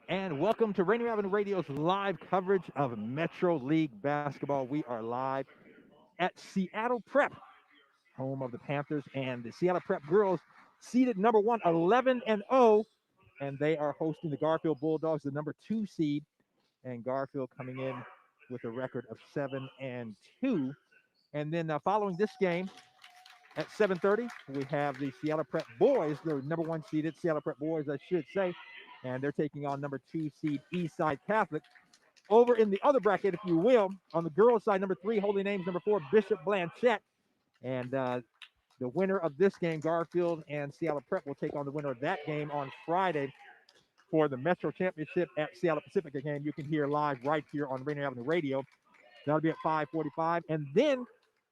And welcome to Rainier Avenue Radio's live coverage of Metro League basketball. We are live at Seattle Prep, home of the Panthers, and the Seattle Prep girls seeded number one, 11 and 0, and they are hosting the Garfield Bulldogs, the number 2 seed, and Garfield coming in with a record of 7 and 2. And then following this game at 7:30, we have the Seattle Prep boys, the number 1 seeded Seattle Prep boys, I should say, and they're taking on number 2 seed Eastside Catholic. Over in the other bracket, if you will, on the girls' side, number 3, Holy Names, number 4, Bishop Blanchette. And the winner of this game, Garfield and Seattle Prep, will take on the winner of that game on Friday for the Metro Championship at Seattle Pacific, a game you can hear live right here on Rainier Avenue Radio. That'll be at 5:45. And then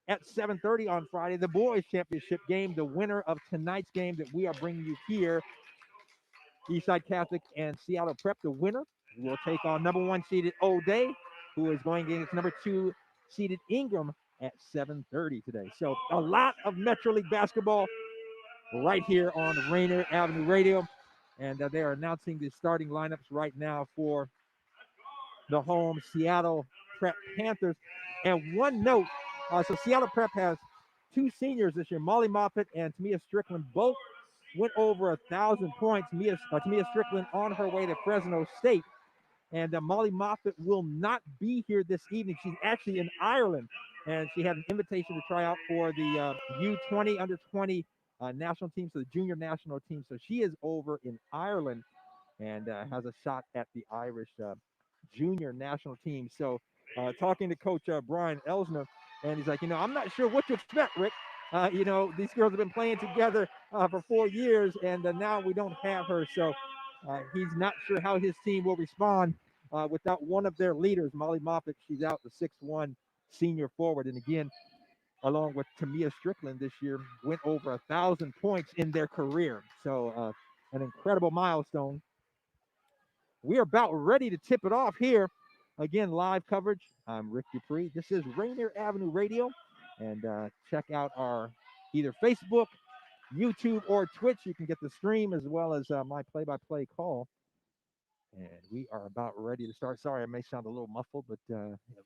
at 7:30 on Friday, the boys' championship game, the winner of tonight's game that we are bringing you here, Eastside Catholic and Seattle Prep, the winner will take on number 1 seeded O'Day, who is going against number 2 seeded Ingram at 7:30 today. So a lot of Metro League basketball right here on Rainier Avenue Radio. And they are announcing the starting lineups right now for the home Seattle Prep Panthers. And one note, so Seattle Prep has 2 seniors this year, Molly Moffitt and Tamia Strickland, both went over 1,000 points. Tamia Strickland on her way to Fresno State. And Molly Moffitt will not be here this evening. She's actually in Ireland, and she had an invitation to try out for the U20, under 20 national team, so the junior national team. So she is over in Ireland and has a shot at the Irish junior national team. So talking to Coach Brian Elsner, and he's like, I'm not sure what to expect, Rick. These girls have been playing together for 4 years, and now we don't have her. So he's not sure how his team will respond without one of their leaders, Molly Moffitt. She's out, the 6'1" senior forward. And again, along with Tamia Strickland this year, went over 1,000 points in their career. So an incredible milestone. We are about ready to tip it off here. Again, live coverage. I'm Rick Dupree. This is Rainier Avenue Radio. And check out our either Facebook, YouTube, or Twitch. You can get the stream as well as my play-by-play call. And we are about ready to start. Sorry, I may sound a little muffled, but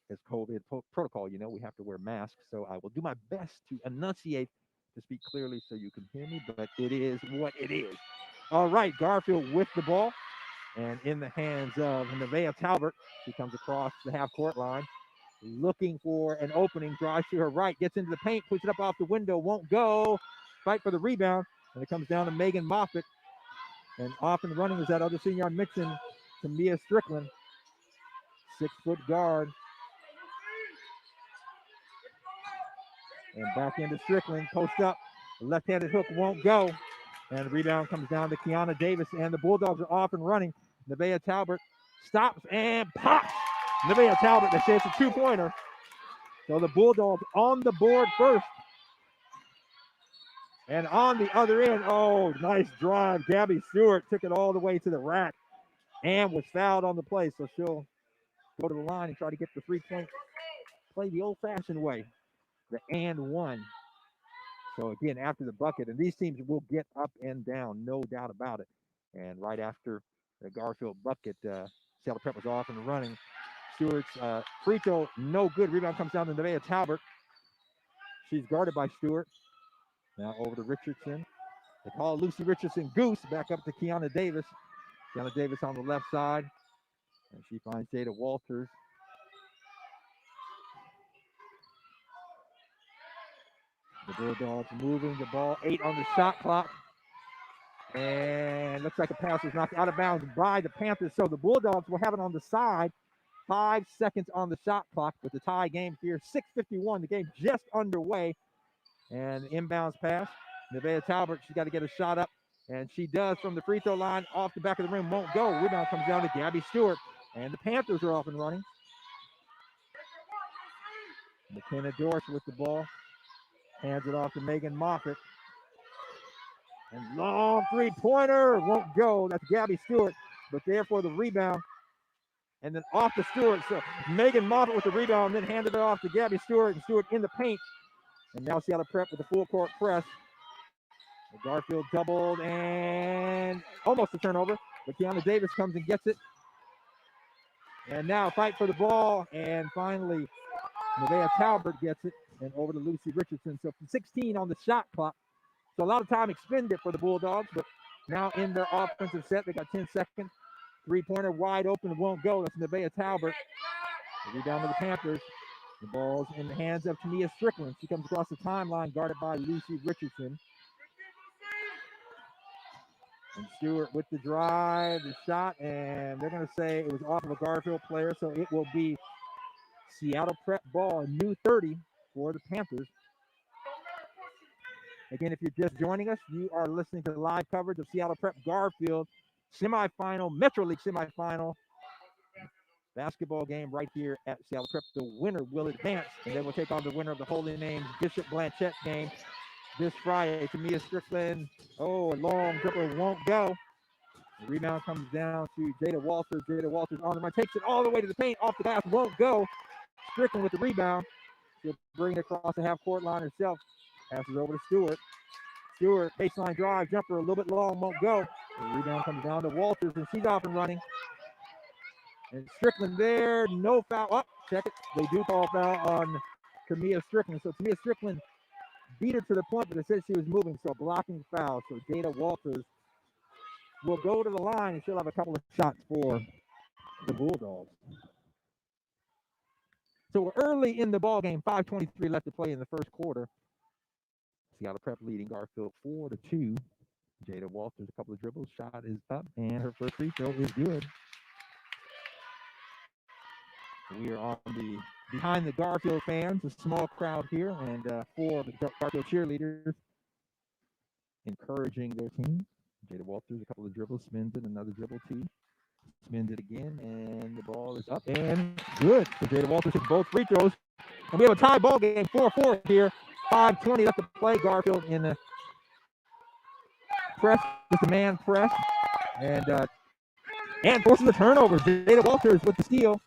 as COVID protocol, we have to wear masks. So I will do my best to enunciate, to speak clearly so you can hear me, but it is what it is. All right, Garfield with the ball. And in the hands of Nevaeh Talbert, she comes across the half-court line, looking for an opening, drives to her right, gets into the paint, puts it up off the window, won't go, fight for the rebound, and it comes down to Megan Moffitt. And off and running is that other senior I mentioned, Tamia Strickland, 6-foot guard. And back into Strickland, post up, left-handed hook won't go. And the rebound comes down to Kiana Davis, and the Bulldogs are off and running. Nevaeh Talbert stops and pops. Nevaeh Talbert, they say it's a 2-pointer. So the Bulldogs on the board first. And on the other end, oh, nice drive. Gabby Stewart took it all the way to the rack and was fouled on the play. So she'll go to the line and try to get the 3-point play the old-fashioned way, the and one. So again, after the bucket, and these teams will get up and down, no doubt about it. And right after the Garfield bucket, Seattle Prep was off and running. Stewart's free throw, no good. Rebound comes down to Nevaeh Talbert. She's guarded by Stewart. Now over to Richardson. They call Lucy Richardson Goose. Back up to Kiana Davis. Kiana Davis on the left side. And she finds Jada Walters. The Bulldogs moving the ball. 8 on the shot clock. And looks like a pass was knocked out of bounds by the Panthers. So the Bulldogs will have it on the side. 5 seconds on the shot clock with the tie game here. 6:51. The game just underway. And inbounds pass. Nevaeh Talbert, she's got to get a shot up. And she does from the free throw line. Off the back of the rim, won't go. Rebound comes down to Gabby Stewart. And the Panthers are off and running. McKenna Dorsch with the ball. Hands it off to Megan Moffitt. And long 3-pointer won't go. That's Gabby Stewart. But there for the rebound. And then off to Stewart. So Megan Moffitt with the rebound, then handed it off to Gabby Stewart. And Stewart in the paint. And now Seattle Prep with the full court press. Garfield doubled and almost a turnover. But Kiana Davis comes and gets it. And now fight for the ball, and finally Nevaeh Talbert gets it, and over to Lucy Richardson. So 16 on the shot clock. So a lot of time expended for the Bulldogs, but now in their offensive set, they got 10 seconds. Three-pointer wide open, won't go. That's Nevaeh Talbert. The rebound to the Panthers. The ball's in the hands of Tamia Strickland. She comes across the timeline, guarded by Lucy Richardson. And Stewart with the drive, the shot, and they're going to say it was off of a Garfield player, so it will be Seattle Prep ball, new 30 for the Panthers. Again, if you're just joining us, you are listening to the live coverage of Seattle Prep Garfield semifinal, Metro League semifinal basketball game right here at Seattle Prep. The winner will advance, and they will take on the winner of the Holy Names Bishop Blanchette game this Friday. Tamia Strickland, a long dribble won't go. The rebound comes down to Jada Walters. Jada Walters on the run, takes it all the way to the paint, off the glass, won't go. Strickland with the rebound. She'll bring it across the half-court line herself. Passes over to Stewart. Stewart, baseline drive, jumper, a little bit long, won't go. The rebound comes down to Walters, and she's off and running. And Strickland there, no foul. Oh, check it. They do call foul on Tamia Strickland. So Tamia Strickland beat her to the point, but it said she was moving, so blocking foul. So Jada Walters will go to the line, and she'll have a couple of shots for the Bulldogs. So we're early in the ball game, 5:23 left to play in the first quarter. Seattle Prep leading Garfield 4-2. Jada Walters, a couple of dribbles, shot is up, and her first free throw is good. We are on the behind the Garfield fans, a small crowd here, and 4 of the Garfield cheerleaders encouraging their team. Jada Walters, a couple of dribbles, spins it, another dribble, 2. Spins it again, and the ball is up and good. So Jada Walters hit both free throws. And we have a tie ball game, 4-4 here. 5:20 left to play. Garfield in the press, just a man press, and forces a turnover. Jada Walters with the steal.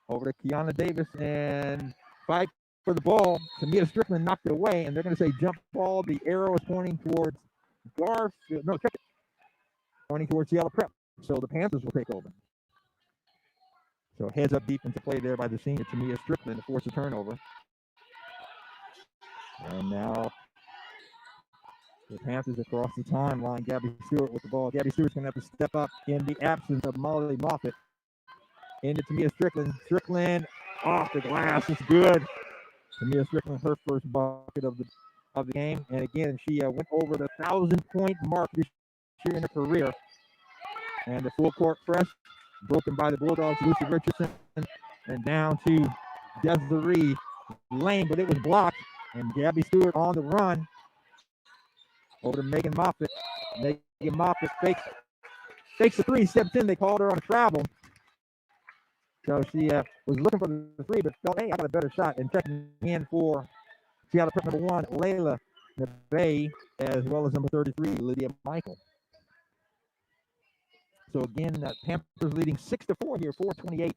Over to Kiana Davis, and fight for the ball. Tamia Strickland knocked it away, and they're going to say jump ball. The arrow is pointing towards Garfield. No, check it. Pointing towards Seattle Prep. So the Panthers will take over. So heads up defensive play there by the senior Tamia Strickland to force a turnover. And now the Panthers across the timeline. Gabby Stewart with the ball. Gabby Stewart's going to have to step up in the absence of Molly Moffitt. Into Tamia Strickland. Strickland off the glass. It's good. Tamia Strickland, her first bucket of the game. And again, she went over the 1,000-point mark this year in her career. And the full court press broken by the Bulldogs, Lucy Richardson, and down to Desiree Lane, but it was blocked. And Gabby Stewart on the run over to Megan Moffitt. Megan Moffitt fakes the 3, steps in. They called her on a travel. So she was looking for the 3, but felt, hey, I got a better shot. And checking in for Seattle Prep number 1, Layla Nevaeh, as well as number 33, Lydia Michael. So again, Panthers leading 6-4 here, 4:28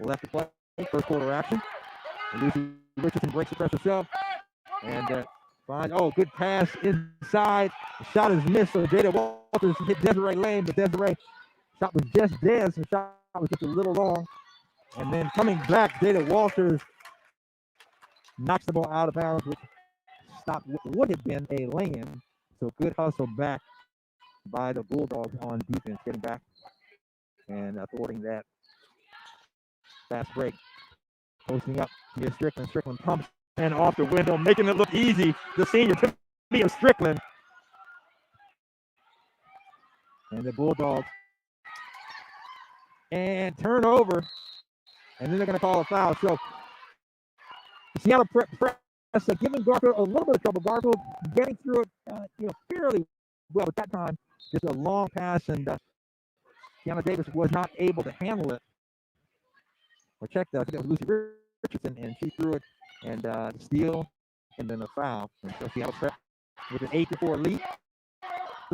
left to play. First quarter action. Lucy Richardson breaks the press herself. And finds, good pass inside. The shot is missed, so Jada Walters hit Desiree Lane, but Desiree shot was just Des. The shot was just a little long. And then coming back, Jada Walters knocks the ball out of bounds, which stopped what would have been a lay-in. So good hustle back by the Bulldogs on defense, getting back and thwarting that fast break. Posting up, here's Strickland. Strickland pumps and off the window, making it look easy. The senior, Tamia Strickland. And the Bulldogs. And turnover. And then they're going to call a foul. So Seattle Prep giving Garfield a little bit of trouble. Garfield getting through it, fairly well at that time. Just a long pass, and Kiana Davis was not able to handle it. Or check that. I think it was Lucy Richardson, and she threw it, and steal, and then a foul. And so Seattle Prep with an 8-4 lead.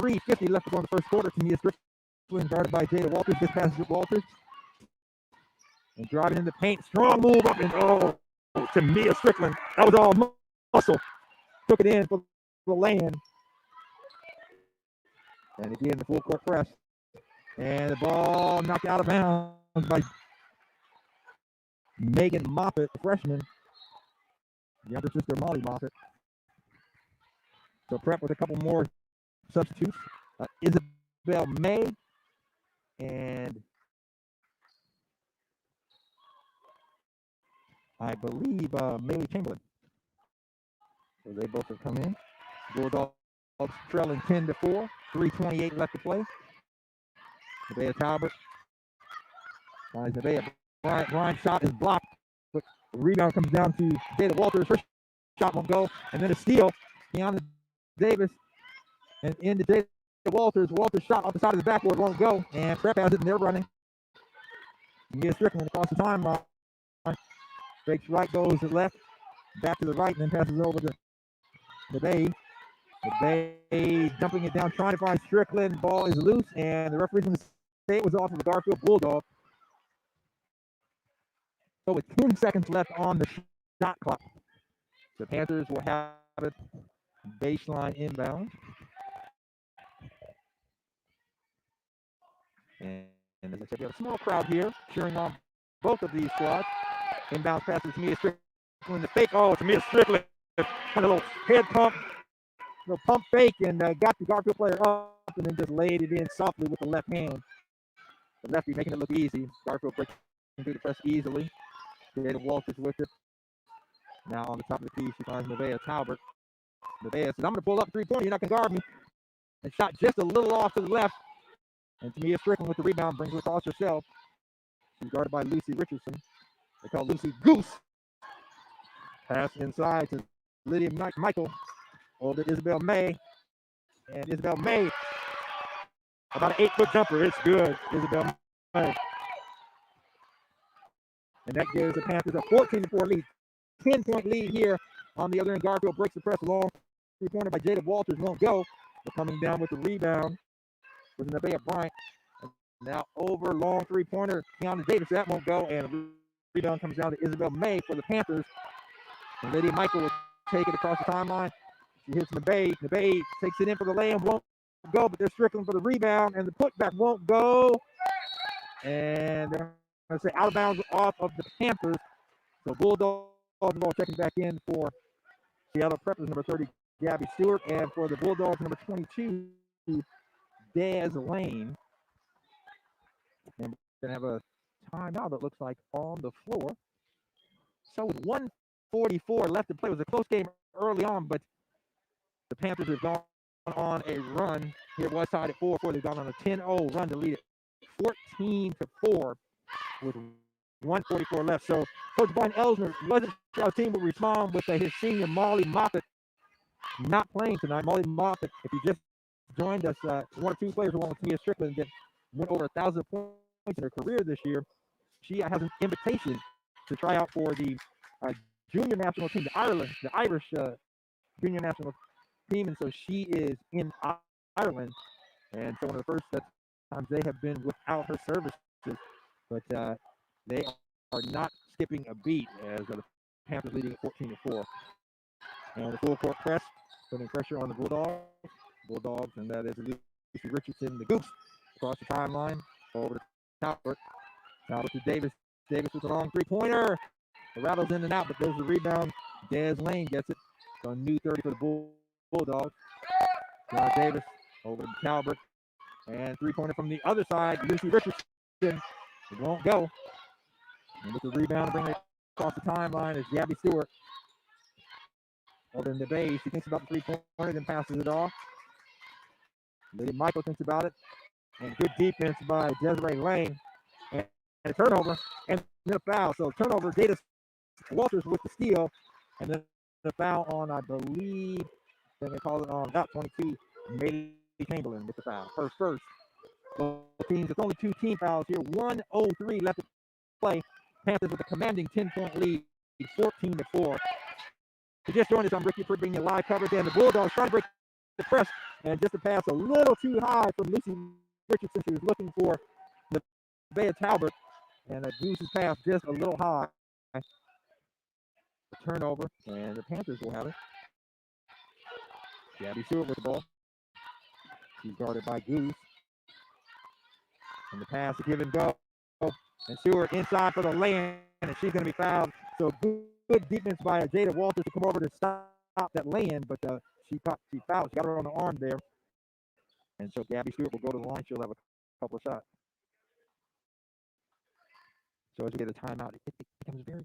3:50 left to go in the first quarter. Tamia Strickland guarded by Jada Walters. This passes to Walters. And driving in the paint. Strong move up, and Tamia Strickland. That was all muscle. Took it in for the land. And again, the full court press. And the ball knocked out of bounds by Megan Moffitt, the freshman. The younger sister, Molly Moffitt. So Prep with a couple more substitutes. Isabel May and I believe Maylee Chamberlain. So they both have come in. Bulldogs trailing 10-4. 3:28 left to play. Nevaeh Talbot finds Nevaeh. Bryant's shot is blocked, but the rebound comes down to Jada Walters. Her shot won't go, and then a steal. Deanna Davis and into Jada Walters. Walters shot off the side of the backboard won't go, and Prep has it, and they're running. Mia Strickland across the timeline. Fakes right, goes to left, back to the right, and then passes over to Nevaeh. Nevaeh dumping it down, trying to find Strickland. Ball is loose, and the referee's going to say it was off of the Garfield Bulldog. So with 10 seconds left on the shot clock, the Panthers will have it baseline inbound. And as I said, we have a small crowd here cheering on both of these squads. Inbound pass to Mia Strickland. The fake. Oh, it's Mia Strickland. Kind of a little head pump. Little pump fake and got the Garfield player up and then just laid it in softly with the left hand. The lefty making it look easy. Garfield breaking through the press easily. Jada Walters with it. Now on the top of the key, she finds Nevaeh Talbot. Nevaeh says, I'm going to pull up 3-pointer. You're not going to guard me. And shot just a little off to the left. And Tamia Strickland with the rebound brings it across herself. She's guarded by Lucy Richardson. They call Lucy Goose. Pass inside to Lydia Michael. Over to Isabel May. And Isabel May, about an 8-foot jumper. It's good, Isabel May. And that gives the Panthers a 14-4 lead. 10-point lead here on the other end. Garfield breaks the press. Long 3-pointer by Jada Walters won't go. But coming down with the rebound was Nevaeh Bryant. And now over long 3-pointer, Keanu Davis. That won't go. And the rebound comes down to Isabel May for the Panthers. And Lydia Michael will take it across the timeline. She hits Nevaeh. Nevaeh takes it in for the layup. Won't go, but they're Strickland for the rebound. And the putback won't go. And they're going to say out of bounds off of the Panthers. So Bulldogs ball checking back in for Seattle Preppers, number 30, Gabby Stewart. And for the Bulldogs, number 22, Daz Lane. And we're going to have a timeout that looks like on the floor. So with 1:44 left to play, it was a close game early on, but the Panthers have gone on a run. Here it was tied at 4-4. They've gone on a 10-0 run to lead it 14-4 with 1:44 left. So Coach Brian Elsner wasn't sure our team would respond with his senior Molly Moffitt not playing tonight. Molly Moffitt, if you just joined us, one or two players along with Mia Strickland that went over 1,000 points in her career this year. She has an invitation to try out for the junior national team, the Irish junior national team, and so she is in Ireland. And so one of the first times they have been without her services, but they are not skipping a beat as the Panthers leading at 14-4. And the full court press, putting pressure on the Bulldogs, and that is Lucy Richardson, the Goose, across the timeline, over to Talbot. Talbot to Davis. Davis with a long 3-pointer. It rattles in and out, but there's the rebound. Daz Lane gets it. So a new 30 for the Bulldogs. John Davis over to Talbot. And 3-pointer from the other side, Lucy Richardson. It won't go. And with the rebound, bring it across the timeline is Gabby Stewart. Over in the base, she thinks about the 3-pointer, then passes it off. Lydia Michael thinks about it. And good defense by Desiree Lane. And a turnover and then a foul. So turnover, Jada Walters with the steal. And then the foul on, I believe, they call it on about 22, Maylee Chamberlain with the foul. First. So teams, it's only 2 team fouls here. 1:03 left to play. Panthers with a commanding 10-point lead, 14-4. To just join us, I'm Ricky Pruitt bringing you live coverage. And the Bulldogs trying to break the press. And just a pass a little too high from Lucy Richardson. She was looking for Nevaeh Talbot. And a Goose's pass just a little high. A turnover. And the Panthers will have it. Gabby Stewart with the ball. She's guarded by Goose. And the pass to give and go. And Stewart inside for the lay-in, and she's going to be fouled. So good defense by Jada Walters to come over to stop that lay-in, but she fouled. She got her on the arm there. And so Gabby Stewart will go to the line. She'll have a couple of shots. So as we get a timeout, it becomes very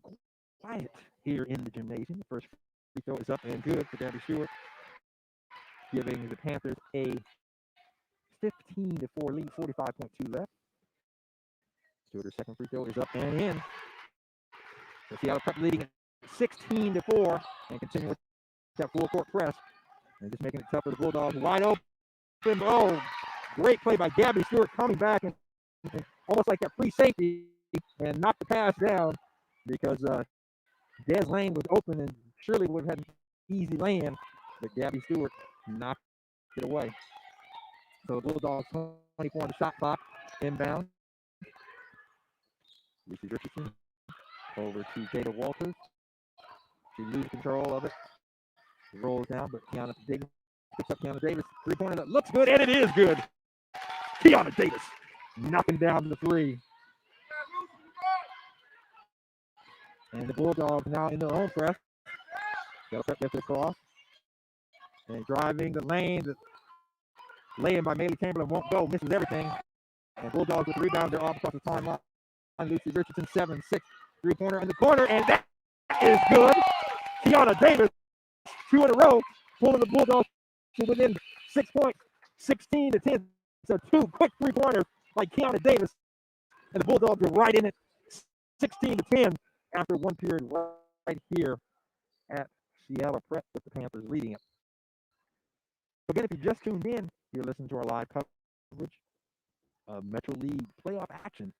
quiet here in the gymnasium. The first free throw is up and good for Gabby Stewart, giving the Panthers a 15-4 lead, 45.2 left. Stewart's second free throw is up and in. So Seattle Prep leading at 16-4 and continuing with that full court press. And just making it tough for the Bulldogs. Wide open. Oh, great play by Gabby Stewart coming back and almost like that free safety and knocked the pass down because Des Lane was open and surely would have had an easy lay-in, but Gabby Stewart knocked it away. So Bulldogs 24 on the shot clock, inbound. Lucy Richardson over to Jada Walters. She loses control of it. Rolls down, but Kiana Davis picks up Kiana Davis. Three-pointer that looks good, and it is good. Kiana Davis knocking down the three. And the Bulldogs now in their own press. Got to prep gets across. And driving the lane. The lay-in by Maylee Chamberlain won't go. Misses everything. And Bulldogs with the rebound. They're off across the timeline. Lucy Richardson, 7-6. Three-pointer in the corner. And that is good. Kiana Davis, 2 in a row. Pulling the Bulldogs to within 6 points. 16-10. So 2 quick three-pointers by Kiana Davis. And the Bulldogs are right in it. 16-10. After one period right here at Seattle Prep with the Panthers leading it. Again, if you just tuned in, you're listening to our live coverage of Metro League playoff action.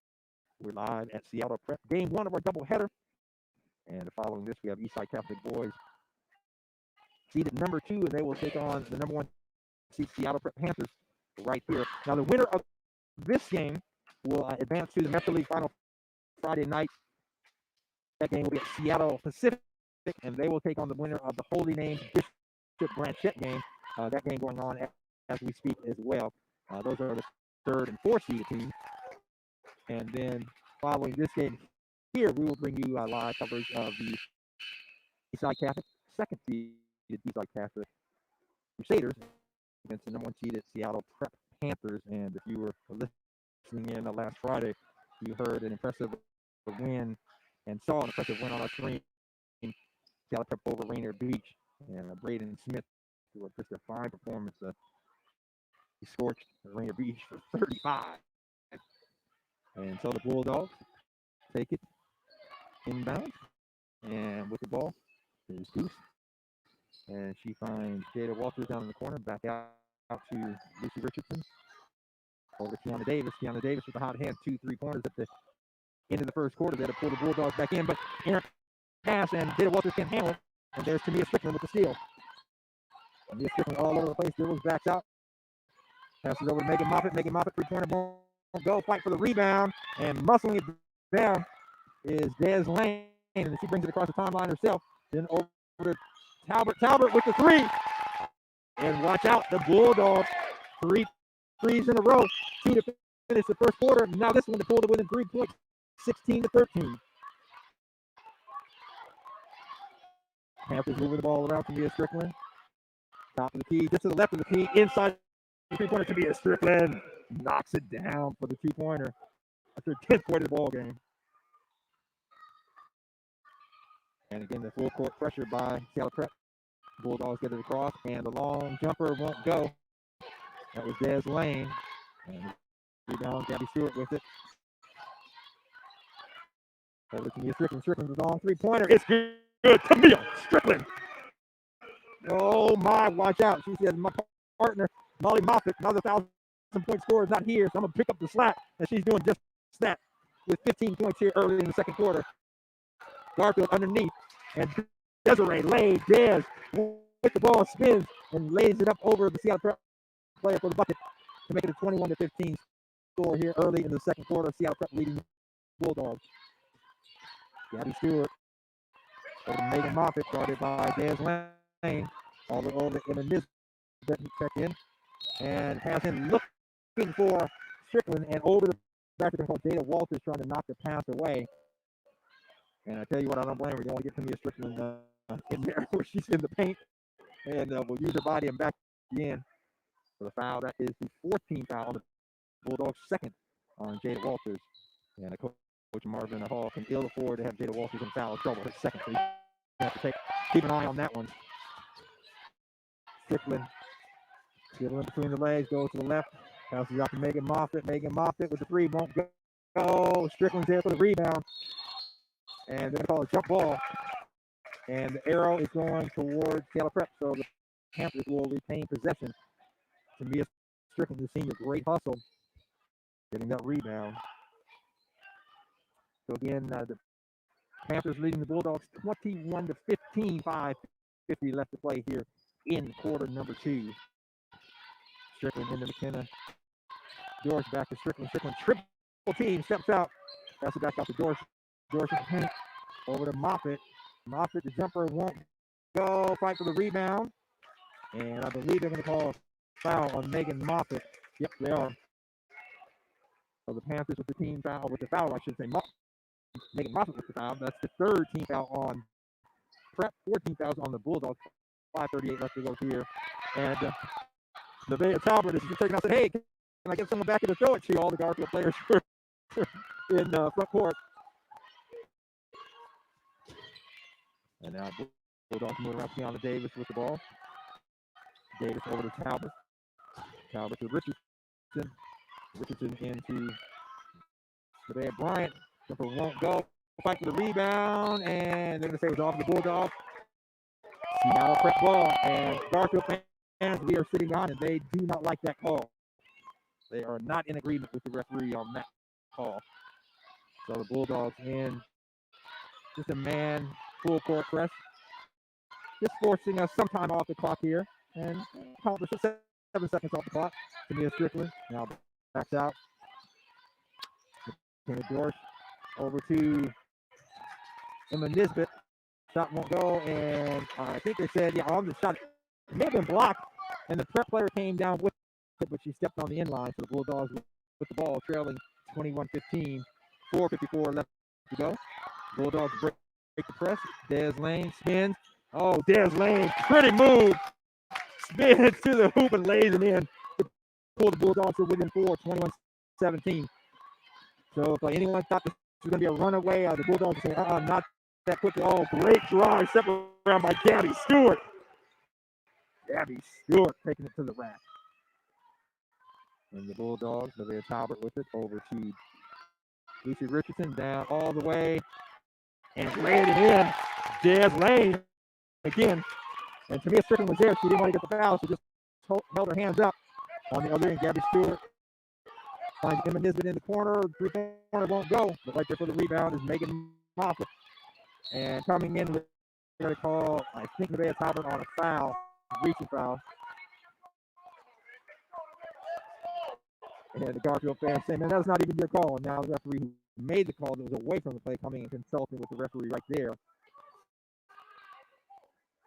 We're live at Seattle Prep, game 1 of our doubleheader. And following this, we have Eastside Catholic boys seeded number 2, and they will take on the number 1 seed Seattle Prep Panthers right here. Now, the winner of this game will advance to the Metro League final Friday night. That game will be at Seattle Pacific, and they will take on the winner of the Holy Name Bishop Blanchette game. That game going on as we speak as well. Those are the 3rd and 4th seeded teams. And then following this game here, we will bring you live coverage of the Eastside Catholic 2nd seeded Eastside Catholic Crusaders against the number 1 seeded Seattle Prep Panthers. And if you were listening in last Friday, you heard an impressive win and saw an impressive win on our screen. Seattle Prep over Rainier Beach. And Braden Smith, who had just a fine performance, he scorched Rainier Beach for 35. And so the Bulldogs take it inbound. And with the ball is Goose. And she finds Jada Walters down in the corner. Back out to Lucy Richardson. Over to Kiana Davis. Kiana Davis with the hot hand. 2 3-pointers at the end of the first quarter there to pull the Bulldogs back in. But in her pass, and Jada Walters can't handle it. And there's Tamia Strickland with the steal. Tamia Strickland all over the place. Dribbles, backs out. Passes over to Megan Moffitt. Megan Moffitt, 3-pointer, won't go. Fight for the rebound. And muscling it down is Des Lane. And she brings it across the timeline herself. Then over to Talbot. Talbot with the 3. And watch out, the Bulldogs. 3 threes in a row. 2 to finish the first quarter. Now this one to pull it within 3 points. 16-13. Panthers moving the ball around. Tamia Strickland. Top of the key. Just to the left of the key. Inside the 3-pointer. Tamia Strickland knocks it down for the 2-pointer. That's her 10th point of the ball game. And again, the full court pressure by Seattle Prep. Bulldogs get it across, and the long jumper won't go. That was Des Lane. And rebound, Gabby Stewart with it. Over to Tamia Strickland. Strickland's long 3-pointer. It's good. Tamia Strickland. Oh my, watch out. She says, my partner, Molly Moffitt, another 1,000-point scorer, is not here, so I'm going to pick up the slack. And she's doing just that with 15 points here early in the second quarter. Garfield underneath. And Desiree lays Des with the ball, spins, and lays it up over the Seattle Prep player for the bucket to make it a 21-15 score here early in the second quarter. Seattle Prep leading Bulldogs. Gabby Stewart over to Megan Moffitt, guarded by Des Lane. All the over in the midst. Doesn't check in. And has him looking for Strickland and over the back to call Jada Walters trying to knock the pass away. And I tell you what, I don't blame her. You want to get Tamia Strickland in there where she's in the paint. And we'll use her body and back in for the foul. That is the 14th foul on the Bulldogs, second on Jada Walters. And Coach Marvin Hall can ill afford to have Jada Walters in foul trouble. His second, so you have to keep an eye on that one. Strickland dribbling between the legs, goes to the left, passes out to Megan Moffitt. Megan Moffitt with the three, won't go. Strickland's there for the rebound. And they're going to call a jump ball. And the arrow is going towards Seattle Prep, so the Panthers will retain possession. Tamia Strickland, the senior, great hustle, getting that rebound. So again, the Panthers leading the Bulldogs 21-15, 5:50 left to play here in quarter number 2. Strickland into McKenna. Dorsch back to Strickland. Strickland triple team, steps out. Passes it back out to Dorsch. Dorsch in the paint. Over to Moffitt. Moffitt, the jumper won't go. Fight for the rebound. And I believe they're going to call a foul on Megan Moffitt. Yep, they are. So the Panthers with the team foul, with the foul, I should say. Megan Moffitt with the foul. That's the third team foul on Prep. 14 fouls on the Bulldogs. 5:38 left to go here. And Nevaeh Talbert is just taking out and said, hey, can I get someone back in to throw it to all the Garfield players in front court. And now Bulldogs moving around Keanu Davis with the ball. Davis over to Talbot. Talbot to Richardson. Richardson into Nevaeh Bryant. Jumper won't go. Fight for the rebound. And they're going to say it was off the Bulldogs. Seattle Prep ball. And Garfield fans, we are sitting on, and they do not like that call. They are not in agreement with the referee on that call. So the Bulldogs in just a man full court press. Just forcing us some time off the clock here. And accomplish 7 seconds off the clock. Tamia Strickland now backs out. McKenna Dorsch over to Emma Nisbet. Shot won't go, and I think they said, yeah, on the shot, it may have been blocked, and the Prep player came down with it, but she stepped on the inline, so the Bulldogs with the ball trailing 21-15, 4:54 left to go. Bulldogs break the press. Des Lane spins. Oh, Des Lane, pretty move. Spins to the hoop and lays it in to pull the Bulldogs to within 4, 21-17. So if anyone thought this was going to be a runaway, the Bulldogs say, not that quickly. Oh, great drive, set around by Gabby Stewart. Gabby Stewart taking it to the rack. And the Bulldogs, Nevaeh Talbot with it over to Lucy Richardson, down all the way. And laid it in. Des Lane again. And Tamia Strickland was there. She didn't want to get the foul. She just held her hands up. On the other end, Gabby Stewart finds Emma Nisbet in the corner. Three-pointer won't go. But right there for the rebound is Megan Moffitt. And coming in, we're going to call, I think, Nevaeh Talbot on a foul, reaching foul. And the Garfield fans saying, man, that was not even your call. And now the referee who made the call that was away from the play coming and consulting with the referee right there.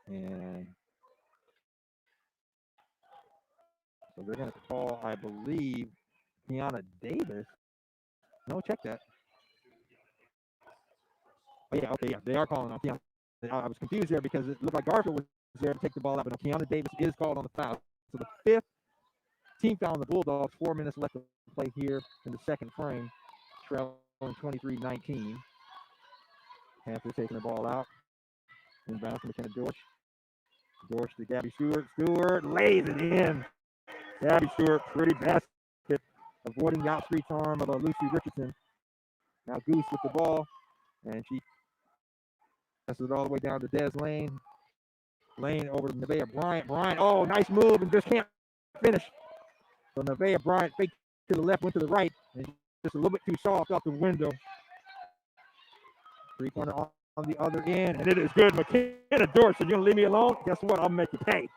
And so they're going to call, I believe, Kiana Davis. No, check that. Oh, yeah, okay, yeah, they are calling on Kiana. I was confused there because it looked like Garfield was there to take the ball out, but Kiana Davis is called on the foul. So the fifth team foul on the Bulldogs, 4 minutes left to play here in the second frame, trailing 23-19. Panthers taking the ball out. Inbound from McKenna Dorsch. Dorsch to Gabby Stewart. Stewart lays it in. Gabby Stewart, pretty basket, avoiding the outstreach arm of Lucy Richardson. Now Goose with the ball, and she passes it all the way down to Des Lane. Lane over to Nevaeh Bryant. Bryant, oh, nice move, and just can't finish. So Nevaeh Bryant faked to the left, went to the right, and just a little bit too soft out the window. Three-pointer on the other end, and it is good. McKenna Dorsch said, you're going to leave me alone? Guess what? I'll make you pay.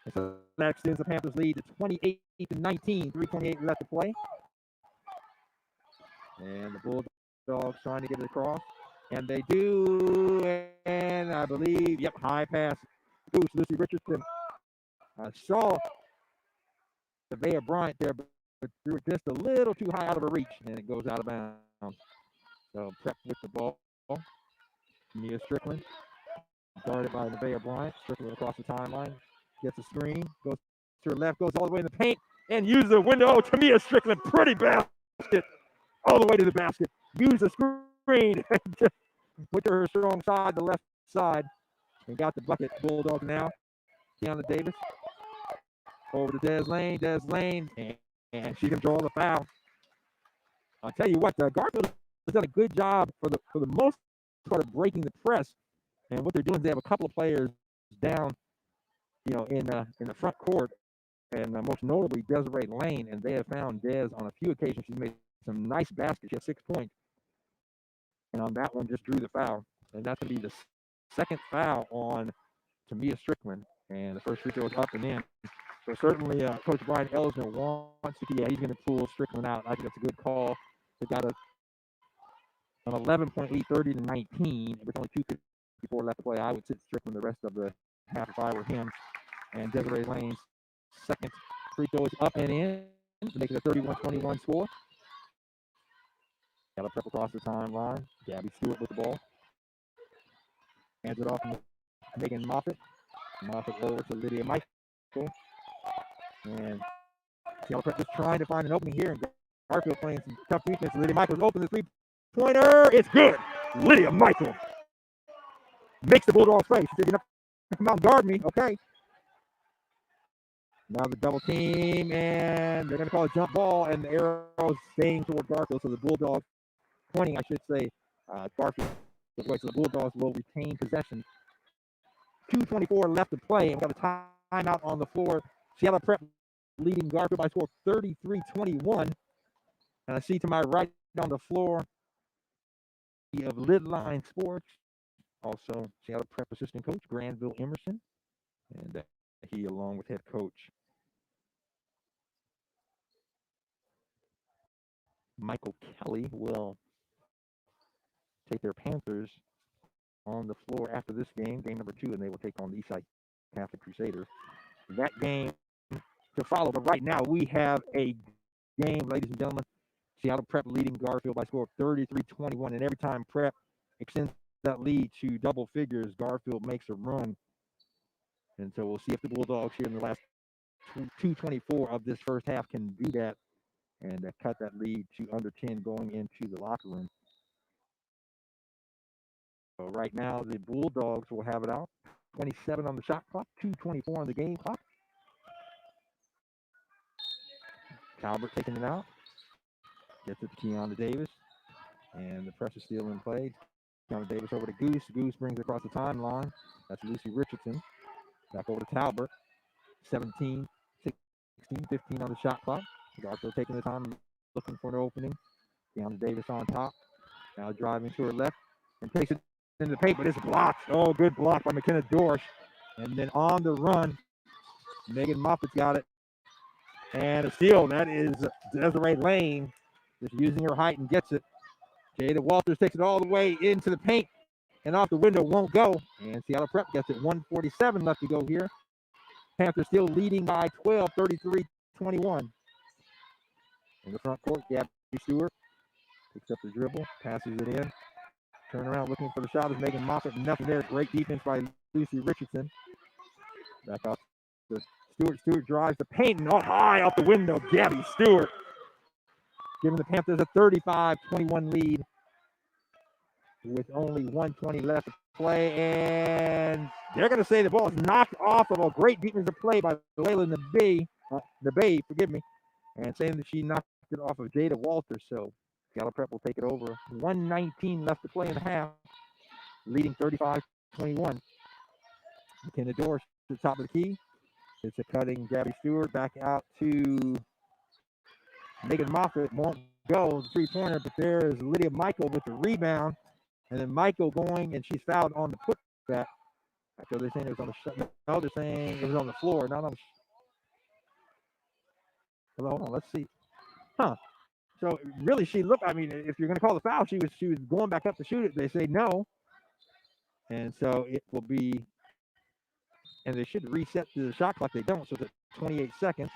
And so that extends the Panthers' lead to 28-19, 3:28 left to play. And the Bulldogs trying to get it across. And they do, and I believe, yep, high pass. Goose, Lucy Richardson. I saw Nevaeh Bryant there, but threw it just a little too high out of her reach, and it goes out of bounds. So Prep with the ball. Mia Strickland, guarded by Nevaeh Bryant. Strickland across the timeline, gets a screen, goes to her left, goes all the way in the paint, and uses the window. Oh, Tamia Strickland, pretty basket, all the way to the basket. Use the screen, went to her strong side, the left side, and got the bucket. Bulldogs now. Deanna Davis over to Des Lane. Des Lane, and she can draw the foul. I'll tell you what, Garfield has done a good job for the most part of breaking the press. And what they're doing is they have a couple of players down, in the front court, and most notably Desiree Lane. And they have found Des on a few occasions. She's made some nice baskets. She has 6 points, and on that one just drew the foul. And that's going to be the second foul on Tamia Strickland. And the first free throw is up and in. So certainly, Coach Brian Elsner wants to. Yeah, he's going to pull Strickland out. I think that's a good call. They got an 11-point lead, 30-19, with only 2:54 left to play. I would sit Strickland the rest of the half if I were him. And Desiree Lane's second free throw is up and in to make it a 31-21 score. Got a prep across the timeline. Gabby Stewart with the ball. Hands it off to Megan Moffitt. Moffitt over to Lydia Michael. And Seattle Prep just trying to find an opening here. And Garfield playing some tough defense. Lydia Michael's open the three-pointer. It's good. Lydia Michael makes the Bulldogs play. She said, "You're not going to come out and guard me." Okay. Now the double team, and they're going to call a jump ball, and the arrow's staying toward Garfield. So the Bulldogs pointing, I should say, Garfield. So the Bulldogs will retain possession. 2:24 left to play, and we've got a timeout on the floor. Seattle Prep leading Garfield by a score of 33-21. And I see to my right on the floor of Lidline Sports, also Seattle Prep assistant coach Granville Emerson, and he, along with head coach Michael Kelly, will take their Panthers on the floor after this game number 2, and they will take on the Eastside Catholic Crusaders. That game to follow, but right now we have a game, ladies and gentlemen. Seattle Prep leading Garfield by a score of 33-21, and every time Prep extends that lead to double figures, Garfield makes a run. And so we'll see if the Bulldogs here in the last 2:24 of this first half can do that and cut that lead to under 10 going into the locker room. So right now, the Bulldogs will have it out. 27 on the shot clock, 2:24 on the game clock. Calvert taking it out. Gets it to Keonda Davis. And the press is still in play. Keonda Davis over to Goose. Goose brings it across the timeline. That's Lucy Richardson. Back over to Talbert. 17, 16, 15 on the shot clock. Garfield taking the time, looking for an opening. Keonda Davis on top. Now driving to her left and takes it into the paint, but it's blocked. Oh, good block by McKenna Dorsch. And then on the run, Megan Moffitt's got it. And a steal. That is Desiree Lane just using her height and gets it. Jada Walters takes it all the way into the paint and off the window, won't go. And Seattle Prep gets it. 1:47 left to go here. Panthers still leading by 12, 33-21. In the front court, Gabby Stewart picks up the dribble, passes it in. Turn around looking for the shot is Megan Moffitt. Nothing there. Great defense by Lucy Richardson. Back out to Stewart. Stewart drives the paint and high off the window. Gabby Stewart giving the Panthers a 35-21 lead with only 1:20 left to play. And they're going to say the ball is knocked off of a great defensive play by Layla Nabe, forgive me, and saying that she knocked it off of Jada Walters. So Seattle Prep will take it over. 1:19 left to play in the half, leading 35-21. McKenna Dorsch to the top of the key. It's a cutting Gabby Stewart back out to Megan Moffitt. Won't go the three-pointer, but there is Lydia Michael with the rebound. And then Michael going, and she's fouled on the putback. Actually, they're saying it was on the shot. No, they're saying it was on the floor, not on the hold on, let's see. So really, she looked. I mean, if you're going to call the foul, she was going back up to shoot it. They say no, and so it will be. And they should reset to the shot clock. They don't, so it's at 28 seconds.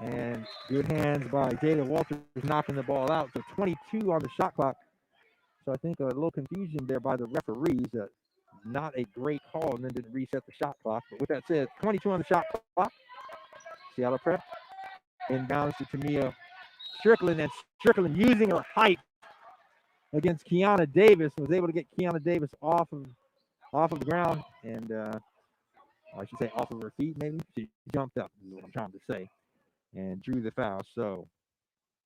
And good hands by Jada Walters knocking the ball out. So 22 on the shot clock. So I think a little confusion there by the referees. Not a great call, and then didn't reset the shot clock. But with that said, 22 on the shot clock. Seattle Prep inbounds to Tamia Strickland, and Strickland using her height against Kiana Davis was able to get Kiana Davis off of the ground, and I should say off of her feet. Maybe she jumped up. Is what I'm trying to say, and drew the foul. So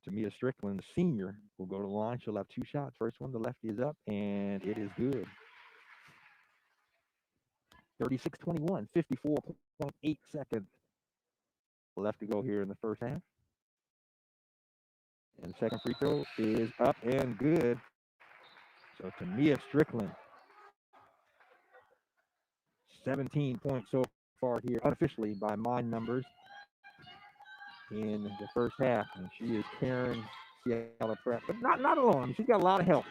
Tamia Strickland, the senior, will go to the line. She'll have 2 shots. First one, the lefty is up, and it is good. 36-21, 54.8 seconds left to go here in the first half. And the second free throw is up and good. So Tamia Strickland, 17 points so far here, unofficially by my numbers, in the first half. And she is carrying Seattle Prep, but not alone. I mean, she's got a lot of help.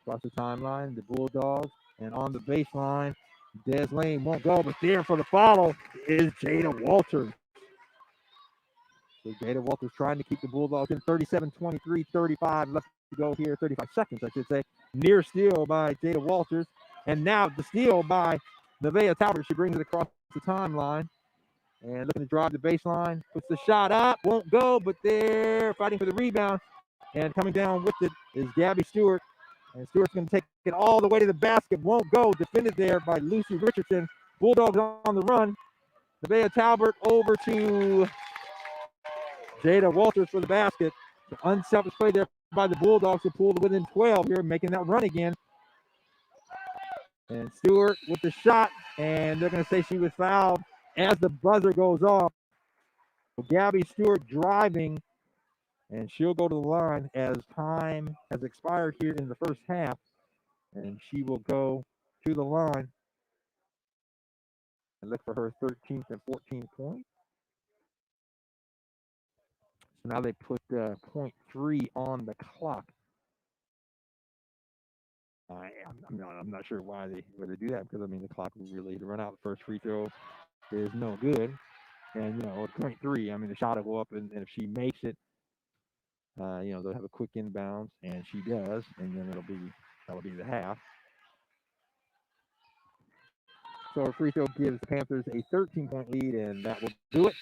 Across the timeline, the Bulldogs, and on the baseline, Des Lane won't go, but there for the follow is Jada Walters. So Jada Walters trying to keep the Bulldogs in 37-23, 35 left to go here, 35 seconds, I should say. Near steal by Jada Walters. And now the steal by Nevaeh Talbot. She brings it across the timeline. And looking to drive the baseline. Puts the shot up. Won't go, but they're fighting for the rebound. And coming down with it is Gabby Stewart. And Stewart's going to take it all the way to the basket. Won't go. Defended there by Lucy Richardson. Bulldogs on the run. Nevaeh Talbot over to Jada Walters for the basket. The unselfish play there by the Bulldogs to pull within 12 here, making that run again. And Stewart with the shot, and they're going to say she was fouled as the buzzer goes off. So Gabby Stewart driving, and she'll go to the line as time has expired here in the first half. And she will go to the line and look for her 13th and 14th point. So now they put .3 on the clock. I'm not sure why they do that, because I mean the clock was really to run out. The first free throw is no good, and at .3, I mean the shot will go up, and if she makes it, they'll have a quick inbounds, and she does, and then that'll be the half. So a free throw gives the Panthers a 13-point lead, and that will do it.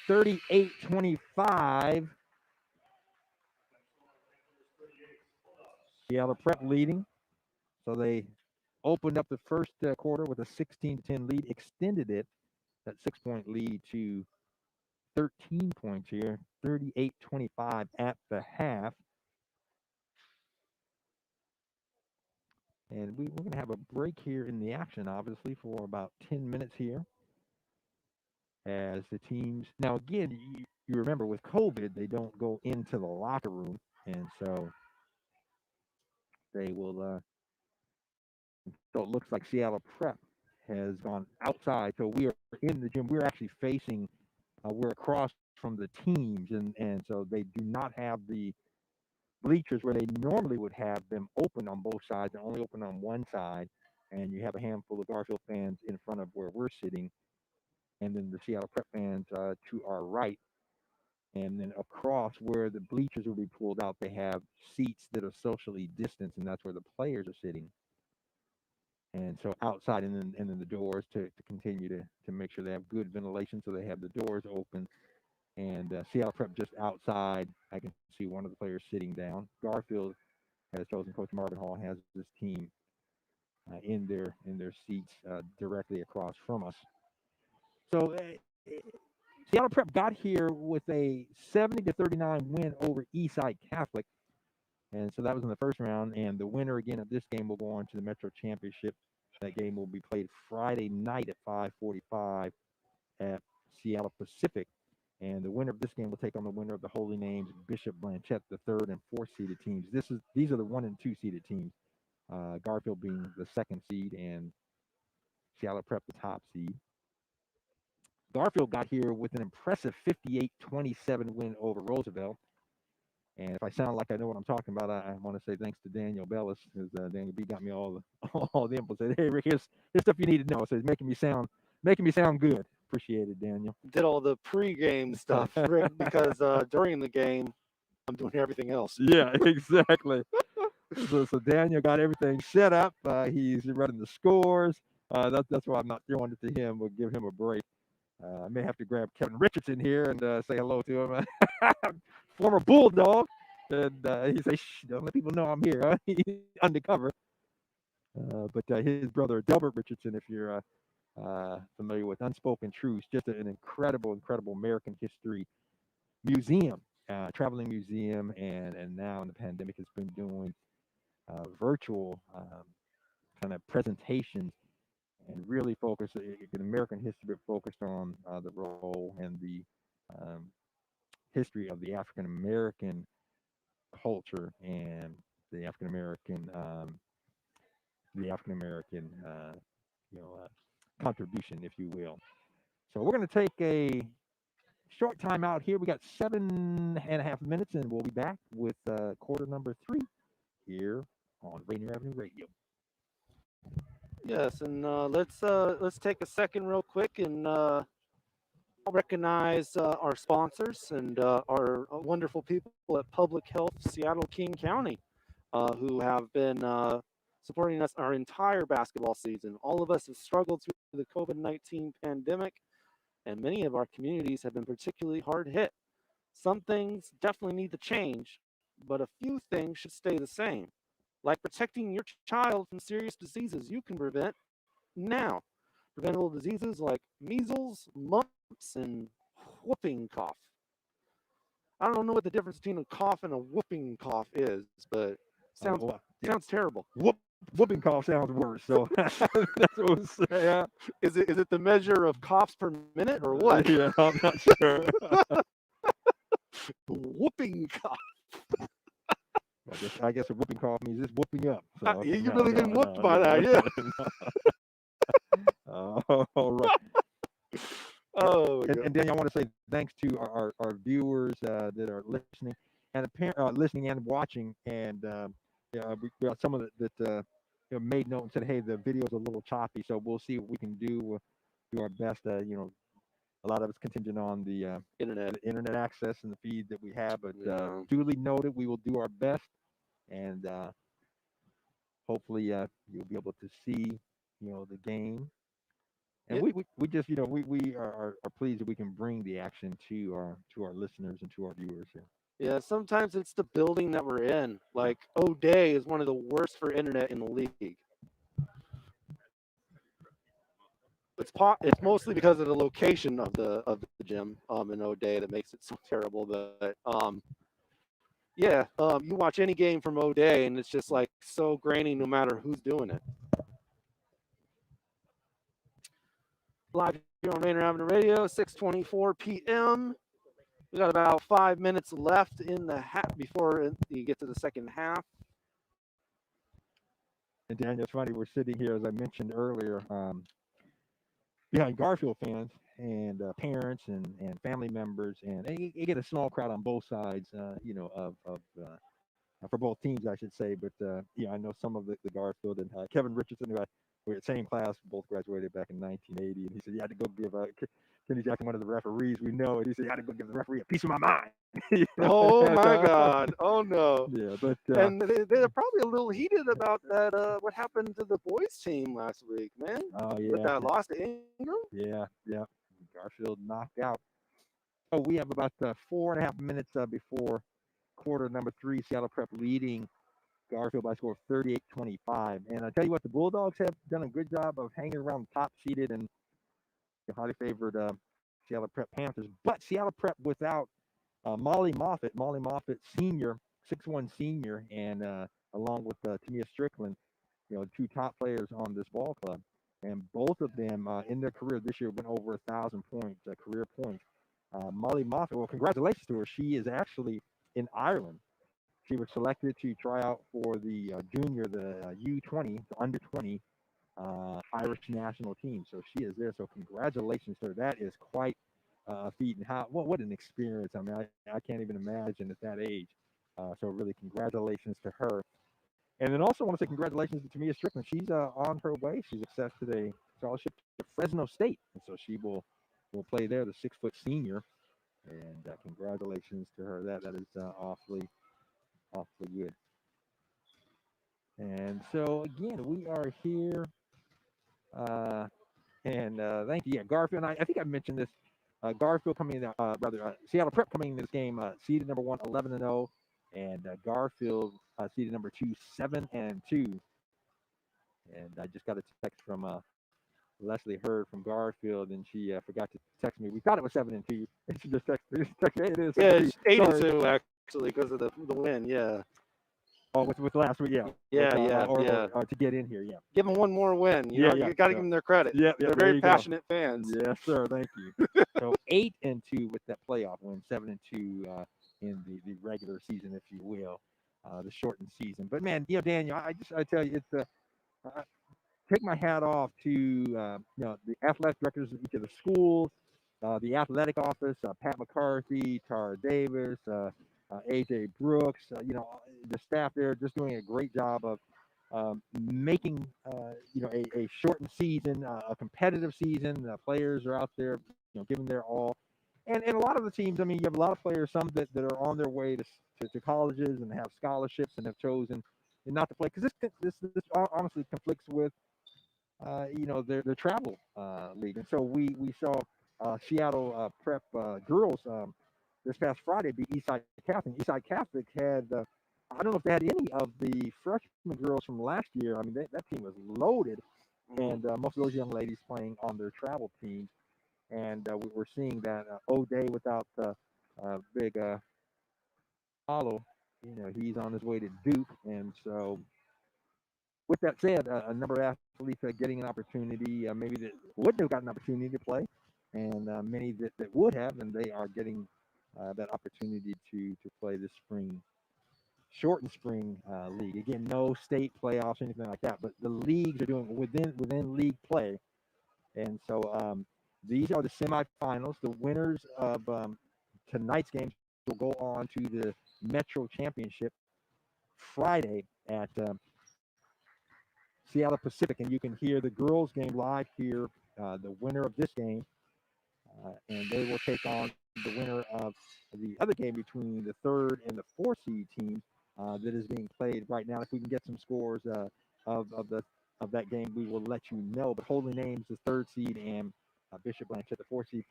38-25. Seattle Prep leading. So they opened up the first quarter with a 16-10 lead, extended it, that 6-point lead, to 13 points here, 38-25 at the half. And we're going to have a break here in the action, obviously, for about 10 minutes here. As the teams, now again, you remember with COVID, they don't go into the locker room. And so they will, so it looks like Seattle Prep has gone outside. So we are in the gym. We're actually facing, we're across from the teams. And so they do not have the bleachers where they normally would have them open on both sides and only open on one side. And you have a handful of Garfield fans in front of where we're sitting. And then the Seattle Prep fans to our right. And then across where the bleachers will be pulled out, they have seats that are socially distanced, and that's where the players are sitting. And so outside, and then the doors to continue to make sure they have good ventilation, so they have the doors open. And Seattle Prep just outside, I can see one of the players sitting down. Garfield has chosen, Coach Marvin Hall has this team in their seats directly across from us. So Seattle Prep got here with a 70-39 win over Eastside Catholic. And so that was in the first round. And the winner again of this game will go on to the Metro Championship. That game will be played Friday night at 5:45 at Seattle Pacific. And the winner of this game will take on the winner of the Holy Names Bishop Blanchette, the 3rd and 4th seeded teams. These are the 1 and 2 seeded teams. Garfield being the 2nd seed and Seattle Prep the top seed. Garfield got here with an impressive 58-27 win over Roosevelt. And if I sound like I know what I'm talking about, I want to say thanks to Daniel Bellis, because Daniel B got me all the info. Said, "Hey Rick, here's stuff you need to know." So he's making me sound good. Appreciate it, Daniel. Did all the pre-game stuff because during the game, I'm doing everything else. Yeah, exactly. So Daniel got everything set up. He's running the scores. That's why I'm not throwing it to him. We'll give him a break. I may have to grab Kevin Richardson here and say hello to him. Former Bulldog. And he says, shh, don't let people know I'm here. Huh? He's undercover. But his brother, Delbert Richardson, if you're familiar with Unspoken Truths, just an incredible, incredible American history museum, traveling museum. And now in the pandemic has been doing virtual kind of presentations and really focused in American history, but focused on the role and the um, history of culture and the African American you know contribution, if you will. So we're going to take a short time out here. We got 7.5 minutes, and we'll be back with quarter number 3 here on Rainier Avenue Radio. Yes, and let's take a second real quick and recognize our sponsors and our wonderful people at Public Health Seattle King County who have been supporting us our entire basketball season. All of us have struggled through the COVID-19 pandemic, and many of our communities have been particularly hard hit. Some things definitely need to change, but a few things should stay the same, like protecting your child from serious diseases you can prevent now. Preventable diseases like measles, mumps, and whooping cough. I don't know what the difference between a cough and a whooping cough is, but sounds terrible. Whooping cough sounds worse, so that's what we'll say. Yeah. Is it the measure of coughs per minute or what? Yeah, I'm not sure. Whooping cough. I guess a whooping cough means it's whooping up. So, You've really been whooped by that, yeah. All right. Oh, and Daniel, I want to say thanks to our viewers that are listening and watching. And we got some of that made note and said, hey, the video's a little choppy, so we'll see what we can do. We'll do our best. A lot of it's contingent on the internet access and the feed that we have. But duly noted, we will do our best, and hopefully you'll be able to see the game. And we just we are pleased that we can bring the action to our listeners and to our viewers here. Yeah, sometimes it's the building that we're in. Like O'Day is one of the worst for internet in the league. It's mostly because of the location of the gym in O'Day that makes it so terrible. But you watch any game from O'Day and it's just like so grainy no matter who's doing it. Live here on Rainier Avenue Radio, 6:24 p.m. We got about 5 minutes left in the half before you get to the second half. And Daniel, it's funny, we're sitting here, as I mentioned earlier, behind Garfield fans and parents and family members, and you get a small crowd on both sides, for both teams, I should say. But I know some of the Garfield and Kevin Richardson, who we're in the same class, both graduated back in 1980, and he said, "You had to go give Kenny Jackson, one of the referees we know," and he said, "You had to go give the referee a piece of my mind." Oh my God! Oh no! Yeah, but and they're probably a little heated about that. What happened to the boys team last week, man? Oh yeah, with that loss to Ingram. Yeah. Garfield knocked out. Oh, we have about 4.5 minutes before quarter number 3. Seattle Prep leading Garfield by a score of 38-25. And I tell you what, the Bulldogs have done a good job of hanging around the top seeded and highly favored Seattle Prep Panthers. But Seattle Prep without Molly Moffitt, senior, 6'1" senior, and along with Tamia Strickland, two top players on this ball club. And both of them in their career this year went over 1,000 points, career points. Molly Moffitt, well, congratulations to her. She is actually in Ireland. She was selected to try out for the junior, the U20, the under 20 Irish national team. So she is there. So congratulations to her. That is quite a feat. And what an experience. I mean, I can't even imagine at that age. So really, congratulations to her. And then also want to say congratulations to Tamia Strickland. She's on her way. She's accepted a scholarship to Fresno State. And so she will will play there, the 6-foot senior. And congratulations to her. That is awfully good. And so again, we are here. And thank you. Yeah, Garfield. I think I mentioned this. Garfield coming in, Seattle Prep coming in this game, seeded number 1, 11-0, and Garfield seeded number 2, 7-2. And I just got a text from Leslie Hurd from Garfield, and she forgot to text me. We thought it was 7-2, and she just texted, hey, it is. Yeah, it's 8-2 actually because of the win. Yeah. Oh, with last week, yeah. Or to get in here, yeah. Give them one more win. You know, you got to give them their credit. Yeah, they're very passionate fans. Yes, sir. Thank you. So 8-2 with that playoff win, 7-2 in the regular season, if you will, the shortened season. But man, Daniel, I tell you, it's take my hat off to the athletic directors of each of the schools, the athletic office, Pat McCarthy, Tara Davis, AJ Brooks, the staff there just doing a great job of making a shortened season, a competitive season. Players are out there, giving their all, and a lot of the teams. I mean, you have a lot of players, some that are on their way to colleges and have scholarships and have chosen not to play because this honestly conflicts with their travel league. And so we saw Seattle Prep girls this past Friday beat Eastside Catholic. Eastside Catholic had I don't know if they had any of the freshman girls from last year. I mean, that team was loaded, and most of those young ladies playing on their travel teams. And we're seeing that O'Day without big Hollow, he's on his way to Duke, and so. With that said, a number of athletes getting an opportunity, maybe that wouldn't have gotten an opportunity to play, and many that would have, and they are getting that opportunity to play this shortened spring league. Again, no state playoffs, anything like that, but the leagues are doing within league play, and so these are the semifinals. The winners of tonight's games will go on to the Metro Championship Friday at Seattle Pacific, and you can hear the girls' game live here. The winner of this game, and they will take on the winner of the other game between the 3rd and the 4th seed team that is being played right now. If we can get some scores of that game, we will let you know. But Holy Names is 3rd seed, and Bishop Blanchette the 4th seed.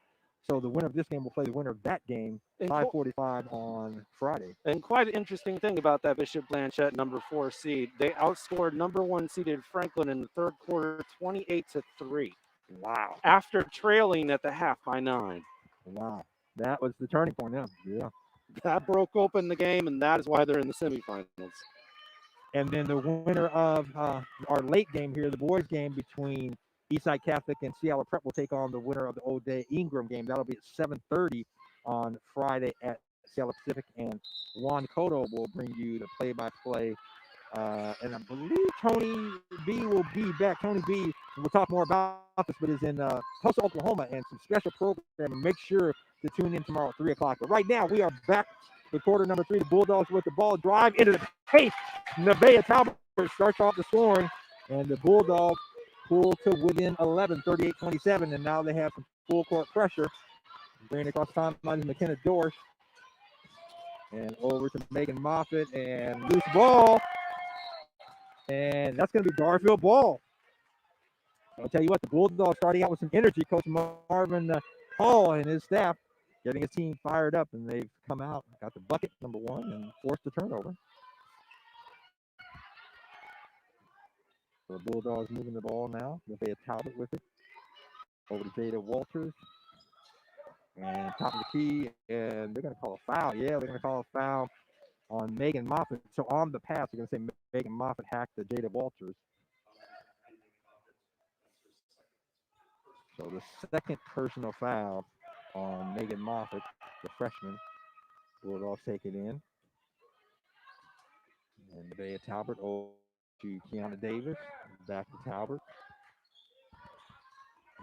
So the winner of this game will play the winner of that game, 5:45 on Friday. And quite an interesting thing about that Bishop Blanchette number 4 seed, they outscored number 1 seeded Franklin in the 3rd quarter, 28-3. Wow! After trailing at the half by 9. Wow! That was the turning point. Yeah. That broke open the game, and that is why they're in the semifinals. And then the winner of our late game here, the boys' game between Eastside Catholic and Seattle Prep will take on the winner of the O'Day Ingram game. That'll be at 7:30 on Friday at Seattle Pacific. And Juan Cotto will bring you the play-by-play. And I believe Tony B will be back. Tony B, we'll talk more about this, but is in Tulsa, Oklahoma, and some special programming. Make sure to tune in tomorrow at 3 o'clock. But right now, we are back for quarter number 3. The Bulldogs with the ball, drive into the paint. Nevaeh Talbot starts off the scoring, and the Bulldogs pull to within 11, 38-27, and now they have some full court pressure. Bringing across the timeline is McKenna Dorsch. And over to Megan Moffitt, and loose ball. And that's going to be Garfield ball. I'll tell you what, the Bulldogs starting out with some energy. Coach Marvin Hall and his staff getting his team fired up, and they've come out, got the bucket, number 1, and forced the turnover. So the Bulldogs moving the ball now. Nevaeh Talbot with it. Over to Jada Walters. And top of the key, and they're going to call a foul. Yeah, they're going to call a foul on Megan Moffitt. So on the pass, they're going to say Megan Moffitt hacked to Jada Walters. So the second personal foul on Megan Moffitt, the freshman. Bulldogs take it in. And Nevaeh Talbot over to Kiana Davis. Back to Talbot.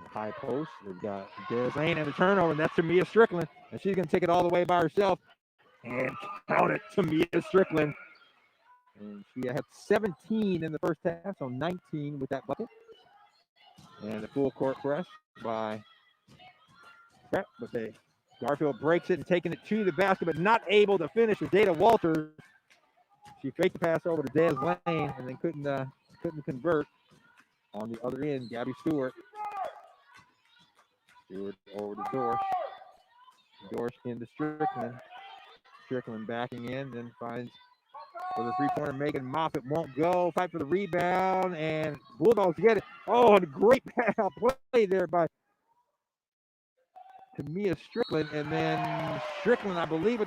High post. They've got Des Lane and the turnover, and that's Tamia Strickland. And she's going to take it all the way by herself. And count it, Tamia Strickland. And she had 17 in the first half, so 19 with that bucket. And the full court press by Prep, but Garfield breaks it and taking it to the basket, but not able to finish with Jada Walters. She faked the pass over to Des Lane and then couldn't convert. On the other end, Gabby Stewart. Stewart over to Dorsch. Dorsch into Strickland. Strickland backing in, then finds for the three-pointer. Megan Moffitt won't go. Fight for the rebound, and Bulldogs get it. Oh, and a great play there by Tamia Strickland, and then Strickland, I believe.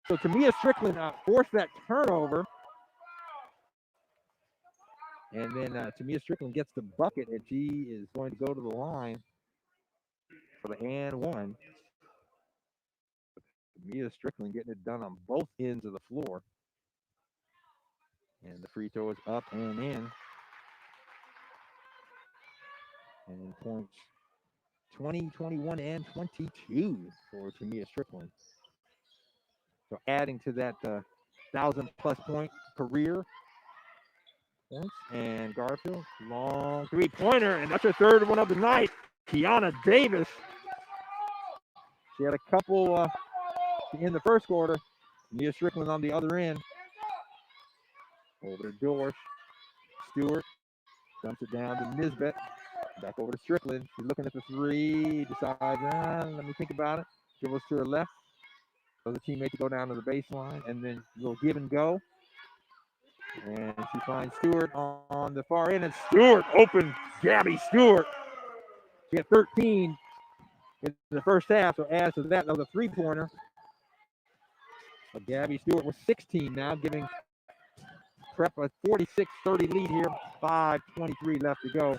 So Tamia Strickland forced that turnover, and then Tamia Strickland gets the bucket, and she is going to go to the line for the and one. Tamia Strickland getting it done on both ends of the floor. And the free throw is up and in. And points 20, 21, and 22 for Tamia Strickland. So adding to that 1,000-plus point career points. And Garfield, long three-pointer, and that's her third one of the night. Kiana Davis. She had a couple in the first quarter. Tamia Strickland on the other end. Over to Dorsch. Stewart dumps it down to Nisbet. Back over to Strickland. She's looking at the three. Decides, let me think about it. Dribbles to her left. So the teammate to go down to the baseline. And then a little give and go. And she finds Stewart on the far end. And Stewart open. Gabby Stewart. She had 13 in the first half. So adds to that, was a three-pointer. But Gabby Stewart was 16 now, giving Prep a 46-30 lead here. 5:23 left to go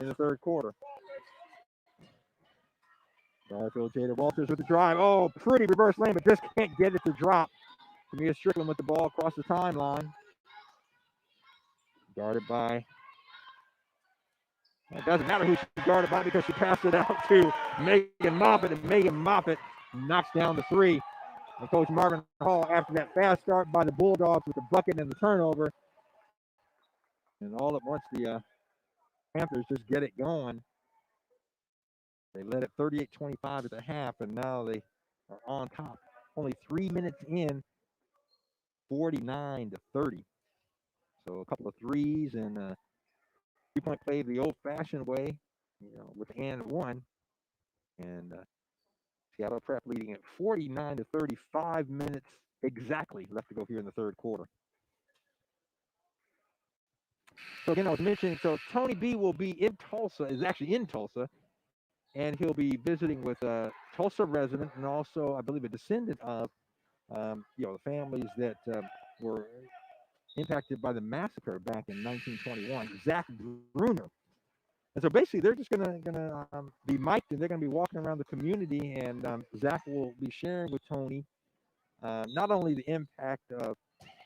in the third quarter. Garfield, Jada Walters with the drive. Oh, pretty reverse lane, but just can't get it to drop. Tamia Strickland with the ball across the timeline. Guarded by. It doesn't matter who she's guarded by because she passed it out to Megan Moffitt, and Megan Moffitt knocks down the three. And Coach Marvin Hall, after that fast start by the Bulldogs with the bucket and the turnover, and all at once the Panthers just get it going. They led it 38-25 at the half, and now they are on top. Only 3 minutes in, 49-30. So a couple of threes and three-point play the old-fashioned way, with and one. And Seattle Prep leading at 49-30, 5 minutes exactly left to go here in the third quarter. So again, I was mentioning, so Tony B will be in Tulsa, is actually in Tulsa, and he'll be visiting with a Tulsa resident and also, I believe, a descendant of, the families that were impacted by the massacre back in 1921, Zach Bruner. And so basically, they're just gonna be mic'd, and they're gonna be walking around the community, and Zach will be sharing with Tony not only the impact of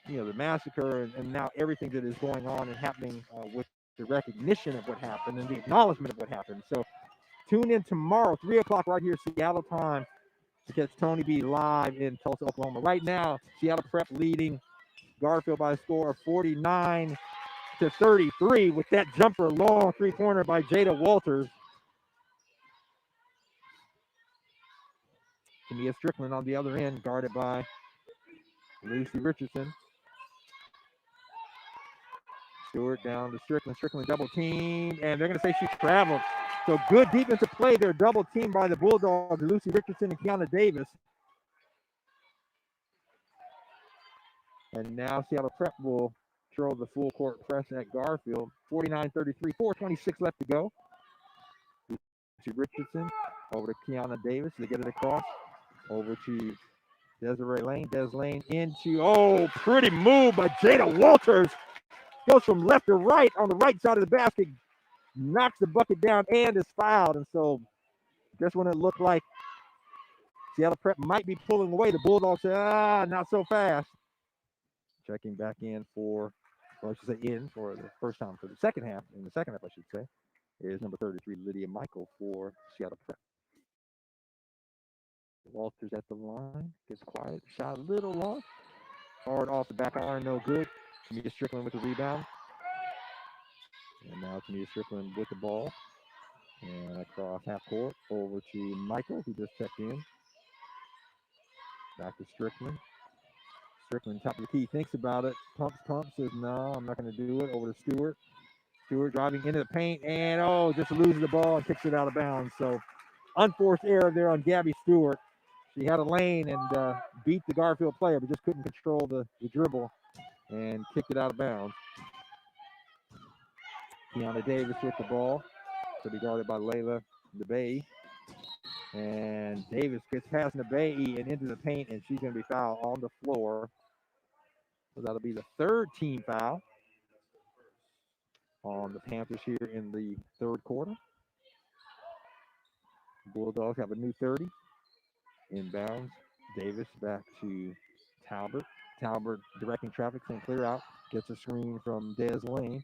the massacre and now everything that is going on and happening with the recognition of what happened and the acknowledgement of what happened. So tune in tomorrow, 3 o'clock right here, Seattle time, to catch Tony B live in Tulsa, Oklahoma. Right now, Seattle Prep leading Garfield by a score of 49-33 with that jumper long three-pointer by Jada Walters. Tamia Strickland on the other end, guarded by Lucy Richardson. Stewart down to Strickland. Strickland double team, and they're going to say she traveled. So good defensive play there. Double team by the Bulldogs, Lucy Richardson and Kiana Davis. And now Seattle Prep will throw the full court press at Garfield. 49-33, 4:26 left to go. Lucy Richardson over to Kiana Davis. They get it across over to Desiree Lane. Des Lane into, pretty move by Jada Walters. Goes from left to right on the right side of the basket. Knocks the bucket down and is fouled. And so just when it looked like Seattle Prep might be pulling away, the Bulldogs said, not so fast. Checking back in for the first time for the second half. In the second half, I should say, is number 33, Lydia Michael for Seattle Prep. Walters at the line. Gets quiet. Shot a little long. Hard off the back iron, no good. Tamia Strickland with the rebound. And now Tamia Strickland with the ball. And across half court over to Michael, who just checked in. Back to Strickland. Strickland, top of the key, thinks about it. Pumps, says, no, I'm not going to do it. Over to Stewart. Stewart driving into the paint and, just loses the ball and kicks it out of bounds. So unforced error there on Gabby Stewart. She had a lane and beat the Garfield player, but just couldn't control the dribble and kicked it out of bounds. Kiana Davis with the ball to be guarded by Layla DeBay. And Davis gets past DeBay and into the paint, and she's going to be fouled on the floor. So that'll be the third team foul on the Panthers here in the third quarter. Bulldogs have a new 30. Inbounds. Davis back to Talbert. Talbert directing traffic, saying clear out. Gets a screen from Des Lane.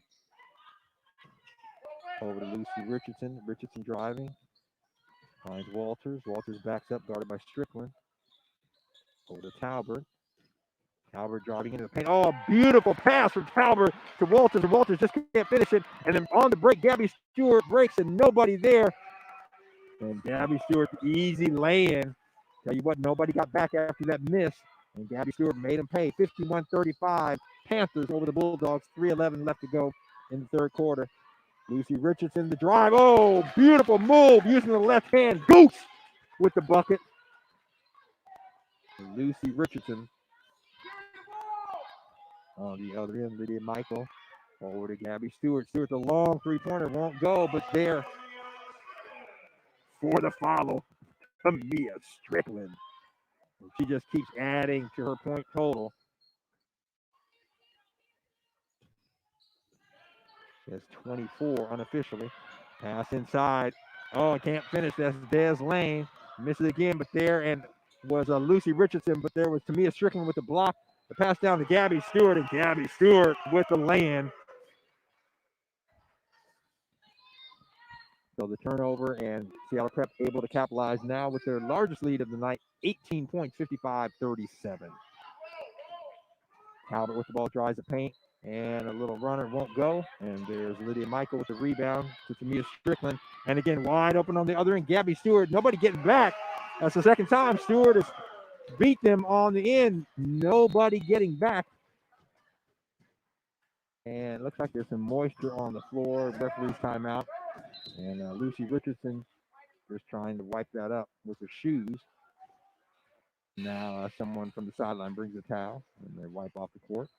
Over to Lucy Richardson. Richardson driving. Finds Walters. Walters backs up, guarded by Strickland. Over to Talbert. Talbert driving into the paint. Oh, a beautiful pass from Talbert to Walters. And Walters just can't finish it. And then on the break, Gabby Stewart breaks and nobody there. And Gabby Stewart, easy lay-in. Tell you what, nobody got back after that miss. And Gabby Stewart made them pay. 51-35. Panthers over the Bulldogs. 3:11 left to go in the third quarter. Lucy Richardson, the drive. Oh, beautiful move using the left hand. Goose with the bucket. And Lucy Richardson on the other end. Lydia Michael over to Gabby Stewart. Stewart, the long three-pointer won't go, but there for the follow. Mia Strickland. She just keeps adding to her point total. She has 24 unofficially. Pass inside. Oh, can't finish. That's Des Lane. Misses again, but there and was Lucy Richardson, but there was Tamia Strickland with the block. The pass down to Gabby Stewart, and Gabby Stewart with the lay-in. So the turnover, and Seattle Prep able to capitalize now with their largest lead of the night, 18 points, 55-37. Talbot with the ball, drives the paint, and a little runner won't go. And there's Lydia Michael with the rebound to Tamia Strickland. And again, wide open on the other end, Gabby Stewart. Nobody getting back. That's the second time Stewart has beat them on the end. Nobody getting back. And it looks like there's some moisture on the floor. Referee's timeout. And Lucy Richardson just trying to wipe that up with her shoes. Now someone from the sideline brings a towel and they wipe off the court.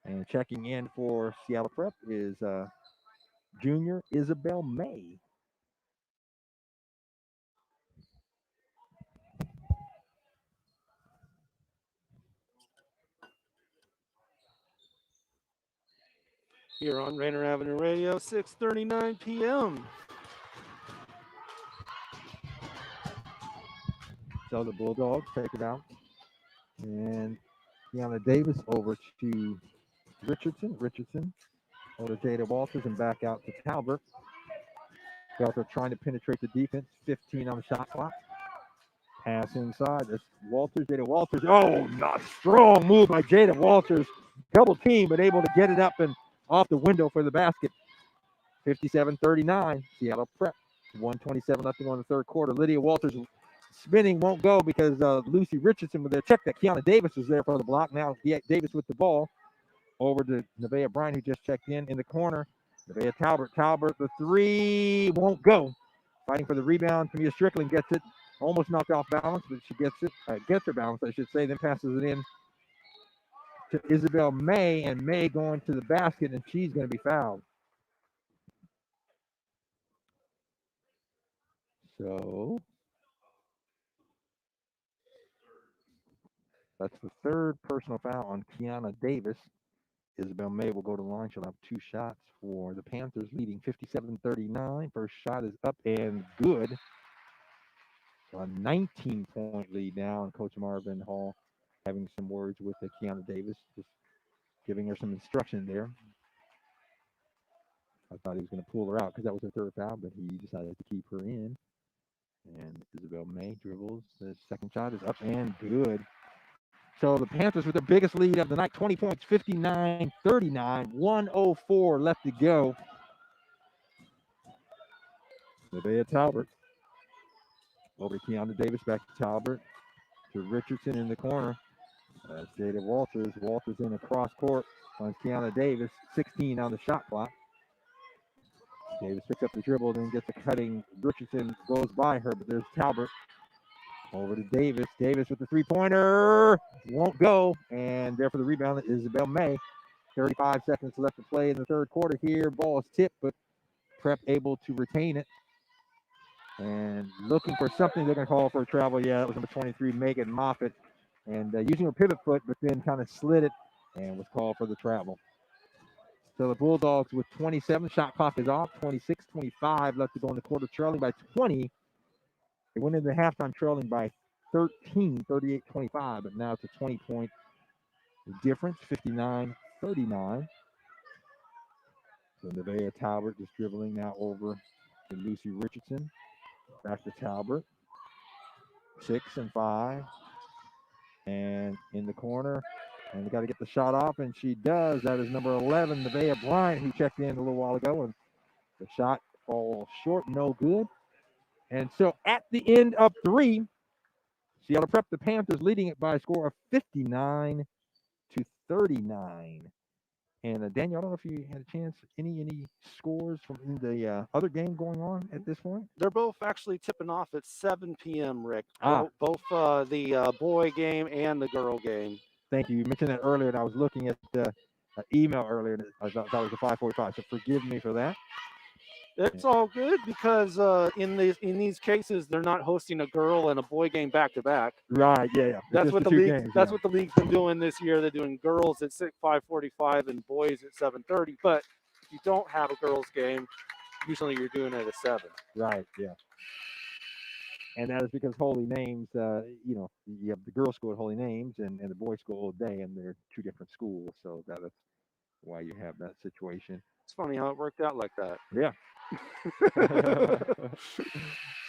And checking in for Seattle Prep is junior Isabel May. Here on Rainier Avenue Radio, 6:39 p.m. So the Bulldogs take it out. And Kiana Davis over to Richardson. Richardson over to Jada Walters and back out to Talbert. Delta trying to penetrate the defense. 15 on the shot clock. Pass inside. That's Walters. Jada Walters. Oh, not strong move by Jada Walters. Double team, but able to get it up and off the window for the basket. 57-39. Seattle Prep. 1:27 left to go in the third quarter. Lydia Walters spinning won't go because Lucy Richardson with their check that Kiana Davis was there for the block. Now Davis with the ball over to Nevaeh Bryan, who just checked in the corner. Nevaeh Talbert. Talbert, the three won't go. Fighting for the rebound. Tamia Strickland gets it. Almost knocked off balance, but she gets it. Gets her balance, I should say. Then passes it in to Isabel May, and May going to the basket, and she's going to be fouled. So that's the third personal foul on Kiana Davis. Isabel May will go to the line. She'll have two shots for the Panthers, leading 57-39. First shot is up and good. So a 19-point lead now, and Coach Marvin Hall having some words with Kiana Davis, just giving her some instruction there. I thought he was going to pull her out because that was her third foul, but he decided to keep her in. And Isabel May dribbles. The second shot is up and good. So the Panthers with the biggest lead of the night, 20 points, 59-39, 1:04 left to go. Nevaeh Talbert over to Keandra Davis, back to Talbot, to Richardson in the corner. That's Jada Walters. Walters in the cross court on Keandra Davis. 16 on the shot clock. Davis picks up the dribble, then gets a cutting. Richardson goes by her, but there's Talbot. Over to Davis. Davis with the three-pointer. Won't go. And there for the rebound is Isabel May. 35 seconds left to play in the third quarter here. Ball is tipped, but Prep able to retain it. And looking for something, they're going to call for a travel. Yeah, that was number 23, Megan Moffitt. And using her pivot foot, but then kind of slid it and was called for the travel. So the Bulldogs with 27. Shot clock is off. 26-25 left to go in the quarter, trailing by 20. They went into halftime trailing by 13, 38-25, but now it's a 20-point difference, 59-39. So Nevaeh Talbert just dribbling now over to Lucy Richardson. Back to Talbert. 6 and 5. And in the corner. And they got to get the shot off, and she does. That is number 11, Nevaeh Bryant, who checked in a little while ago. And the shot falls short, no good. And so at the end of 3, Seattle Prep, the Panthers leading it by a score of 59-39. And Daniel, I don't know if you had a chance, any scores from the other game going on at this point? They're both actually tipping off at 7 p.m., Rick. Ah. Both the boy game and the girl game. Thank you. You mentioned that earlier, and I was looking at the email earlier, and I thought it was a 5:45, so forgive me for that. It's all good because in these cases they're not hosting a girl and a boy game back to back. Right? Yeah. That's what the league. Games, that's what the league's been doing this year. They're doing girls at 5:45 and boys at 7:30. But if you don't have a girls game, usually you're doing it at 7. Right. Yeah. And that is because Holy Names, you have the girls' school at Holy Names and the boys' school all day, and they're 2 different schools, so that's why you have that situation. It's funny how it worked out like that. Yeah.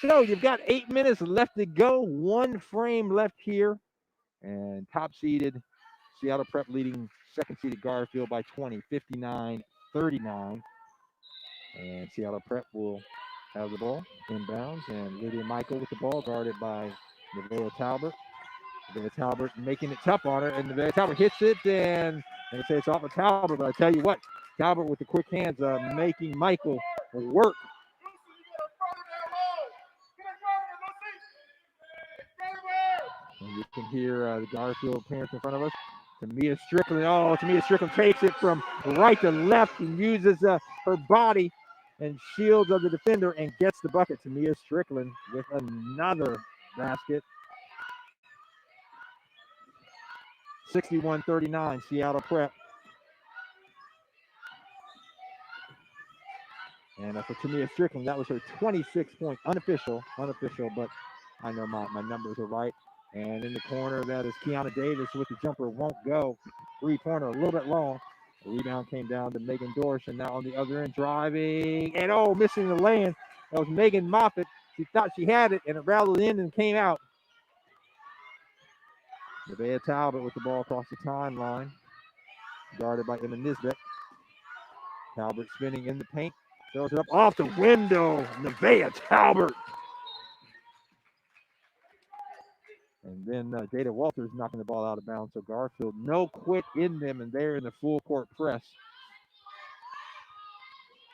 So you've got 8 minutes left to go. 1 frame left here. And top-seeded Seattle Prep leading second-seeded Garfield by 20, 59-39. And Seattle Prep will have the ball inbounds. And Lydia Michael with the ball, guarded by Nevaeh Talbert. Nevaeh Talbert making it tough on her. And Nevaeh Talbert hits it. And they say it's off of Talbert. But I tell you what, Talbot with the quick hands making Michael work. And you can hear the Garfield parents in front of us. Tamia Strickland. Oh, Tamia Strickland takes it from right to left and uses her body and shields of the defender and gets the bucket. Tamia Strickland with another basket. 61-39, Seattle Prep. And for Tamia Strickland, that was her 26-point unofficial, but I know my numbers are right. And in the corner, that is Keandra Davis with the jumper, won't go. 3-pointer, a little bit long. The rebound came down to Megan Dorsch, and now on the other end, driving, and missing the lane. That was Megan Moffitt. She thought she had it, and it rattled in and came out. Nevaeh Talbot with the ball across the timeline, guarded by Emma Nisbet. Talbot spinning in the paint, throws it up off the window. Nevaeh Talbot. And then Jada Walters knocking the ball out of bounds. So Garfield, no quit in them, and they're in the full court press.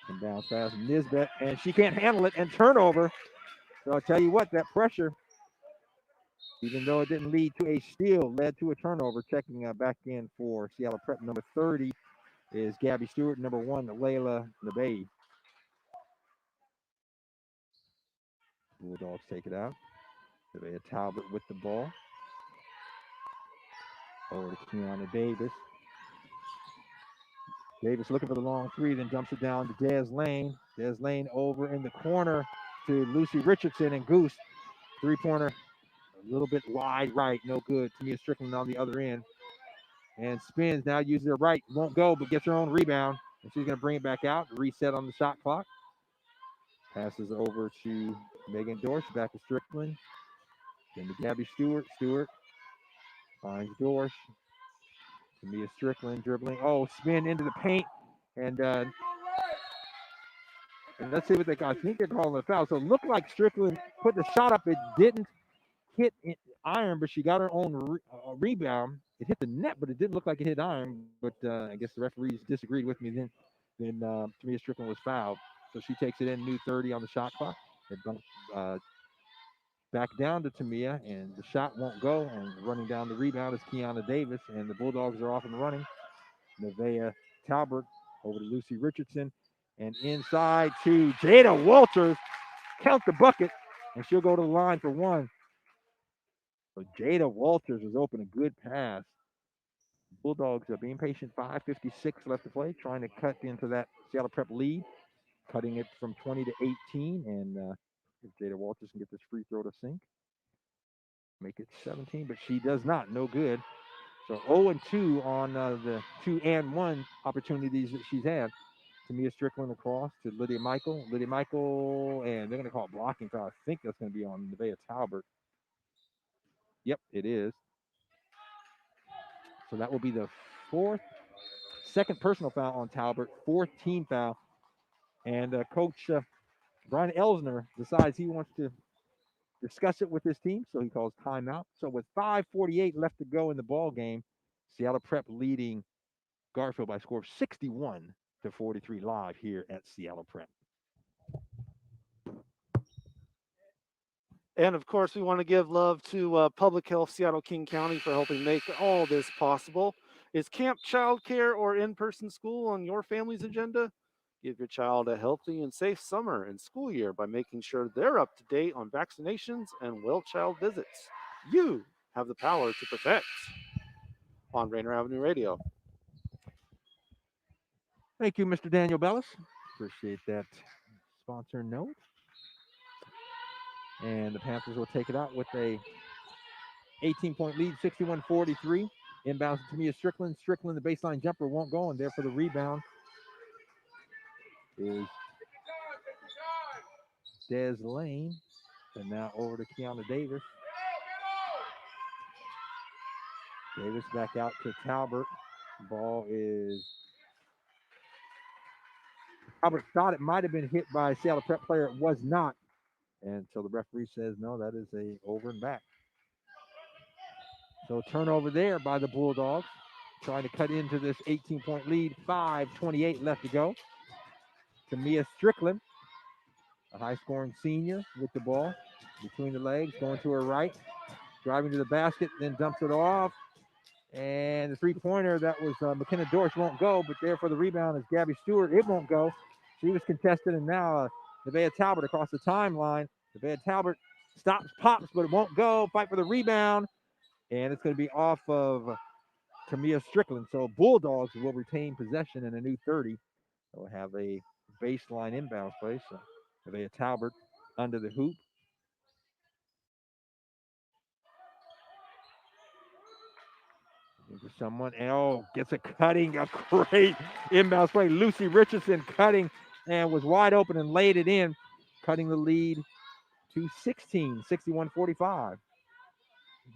And bounce pass, Nisbet, and she can't handle it, and turnover. So I'll tell you what, that pressure, even though it didn't lead to a steal, led to a turnover. Checking back in for Seattle Prep, number 30 is Gabby Stewart. Number 1, Layla Nabae. Bulldogs take it out. Nevaeh Talbot with the ball. Over to Keandra Davis. Davis looking for the long 3, then jumps it down to Des Lane. Des Lane over in the corner to Lucy Richardson, and Goose. 3-pointer, a little bit wide right, no good. Tamia Strickland on the other end. And spins, now uses her right, won't go, but gets her own rebound. And she's going to bring it back out, reset on the shot clock. Passes over to Megan Dorsch, back to Strickland. Then to Gabby Stewart. Stewart finds Dorsch. Tamia Strickland dribbling. Spin into the paint. And Let's see what they got. I think they're calling a foul. So it looked like Strickland put the shot up. It didn't hit iron, but she got her own rebound. It hit the net, but it didn't look like it hit iron. But I guess the referees disagreed with me. Then Tamia Strickland was fouled. So she takes it in, new 30 on the shot clock. It bumped back down to Tamia, and the shot won't go. And running down the rebound is Kiana Davis, and the Bulldogs are off and running. Nevaeh Talbert over to Lucy Richardson, and inside to Jada Walters. Count the bucket, and she'll go to the line for one. So Jada Walters was open a good pass. Bulldogs are being patient. 5:56 left to play, trying to cut into that Seattle Prep lead, cutting it from 20 to 18. And if Jada Walters can get this free throw to sink, make it 17, but she does not. No good. So 0-2 on the 2-and-1 opportunities that she's had. Tamia Strickland across to Lydia Michael. Lydia Michael, and they're going to call it blocking foul. I think that's going to be on Nevaeh Talbert. Yep, it is. So that will be the second personal foul on Talbert, fourth team foul. And Coach Brian Elsner decides he wants to discuss it with his team, so he calls timeout. So with 5:48 left to go in the ball game, Seattle Prep leading Garfield by a score of 61-43 live here at Seattle Prep. And of course, we want to give love to Public Health Seattle King County for helping make all this possible. Is camp, childcare, or in-person school on your family's agenda? Give your child a healthy and safe summer and school year by making sure they're up to date on vaccinations and well child visits. You have the power to protect. On Rainier Avenue Radio. Thank you, Mr. Daniel Bellis. Appreciate that sponsor note. And the Panthers will take it out with a 18-point lead, 61-43. Inbounds to Tamia Strickland. Strickland, the baseline jumper won't go, and there for the rebound is Des Lane. And now over to Kiana Davis. Davis back out to Talbert. Ball is... Talbert thought it might have been hit by a Seattle Prep player. It was not. And so the referee says, no, that is a over and back. So turnover there by the Bulldogs. Trying to cut into this 18-point lead. 5:28 left to go. Tamia Strickland, a high-scoring senior with the ball between the legs, going to her right, driving to the basket, then dumps it off. And the three-pointer, that was McKenna Dorsch, won't go, but there for the rebound is Gabby Stewart. It won't go. She was contested, and now Nevaeh Talbert across the timeline. Nevaeh Talbert stops, pops, but it won't go. Fight for the rebound, and it's going to be off of Tamia Strickland. So Bulldogs will retain possession in a new 30. They'll have a baseline inbounds play. So Nevaeh Talbert under the hoop. Into someone, and gets a great inbounds play. Lucy Richardson cutting and was wide open and laid it in, cutting the lead to 16, 61-45.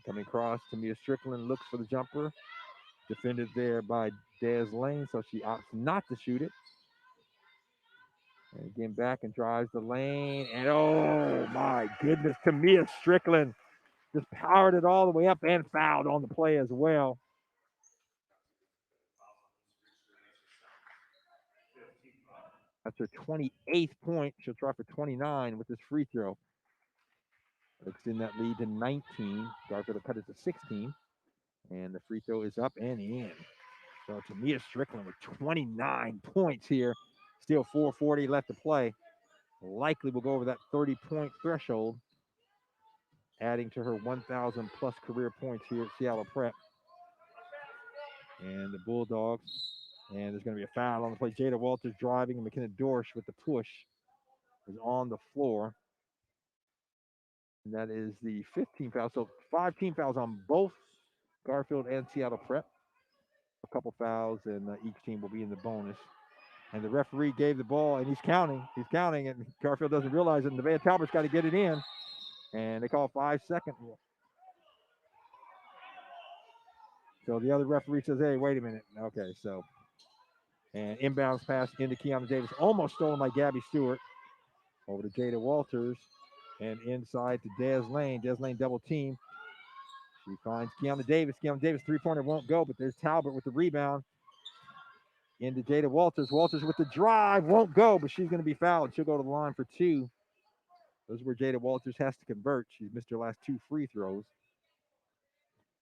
Coming across, Tamia Strickland looks for the jumper. Defended there by Des Lane, so she opts not to shoot it. And again, back and drives the lane. And oh my goodness, Tamia Strickland just powered it all the way up and fouled on the play as well. That's her 28th point. She'll try for 29 with this free throw. Extend that lead to 19. Garfield will cut it to 16. And the free throw is up and in. So Tamia Strickland with 29 points here. Still 4:40 left to play. Likely will go over that 30-point threshold, adding to her 1,000 plus career points here at Seattle Prep. And the Bulldogs, and there's going to be a foul on the play. Jada Walters driving, and McKenna Dorsch with the push is on the floor. And that is the 15th foul. So 5 team fouls on both Garfield and Seattle Prep. A couple fouls, and each team will be in the bonus. And the referee gave the ball, and he's counting. And Garfield doesn't realize it. And Nevaeh Talbert's got to get it in. And they call 5-second rule. So the other referee says, hey, wait a minute. Okay, so. And inbounds pass into Kiana Davis. Almost stolen by Gabby Stewart. Over to Jada Walters. And inside to Des Lane. Des Lane double team. She finds Kiana Davis. Kiana Davis three-pointer won't go, but there's Talbot with the rebound. Into Jada Walters. Walters with the drive. Won't go, but she's going to be fouled. She'll go to the line for two. Those are where Jada Walters has to convert. She's missed her last two free throws.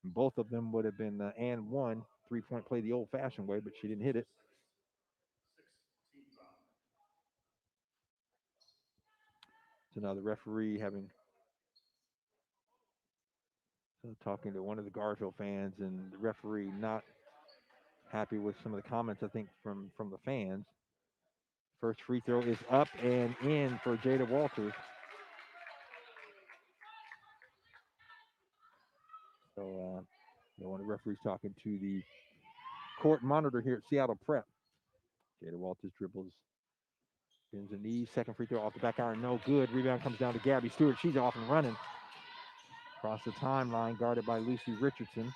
And both of them would have been and one. Three-point play the old-fashioned way, but she didn't hit it. So now the referee talking to one of the Garfield fans, and the referee not happy with some of the comments, I think, from the fans. First free throw is up and in for Jada Walters. So one of the referees talking to the court monitor here at Seattle Prep. Jada Walters dribbles, bends the knees. Second free throw off the back iron, no good. Rebound comes down to Gabby Stewart. She's off and running. Across the timeline, guarded by Lucy Richardson.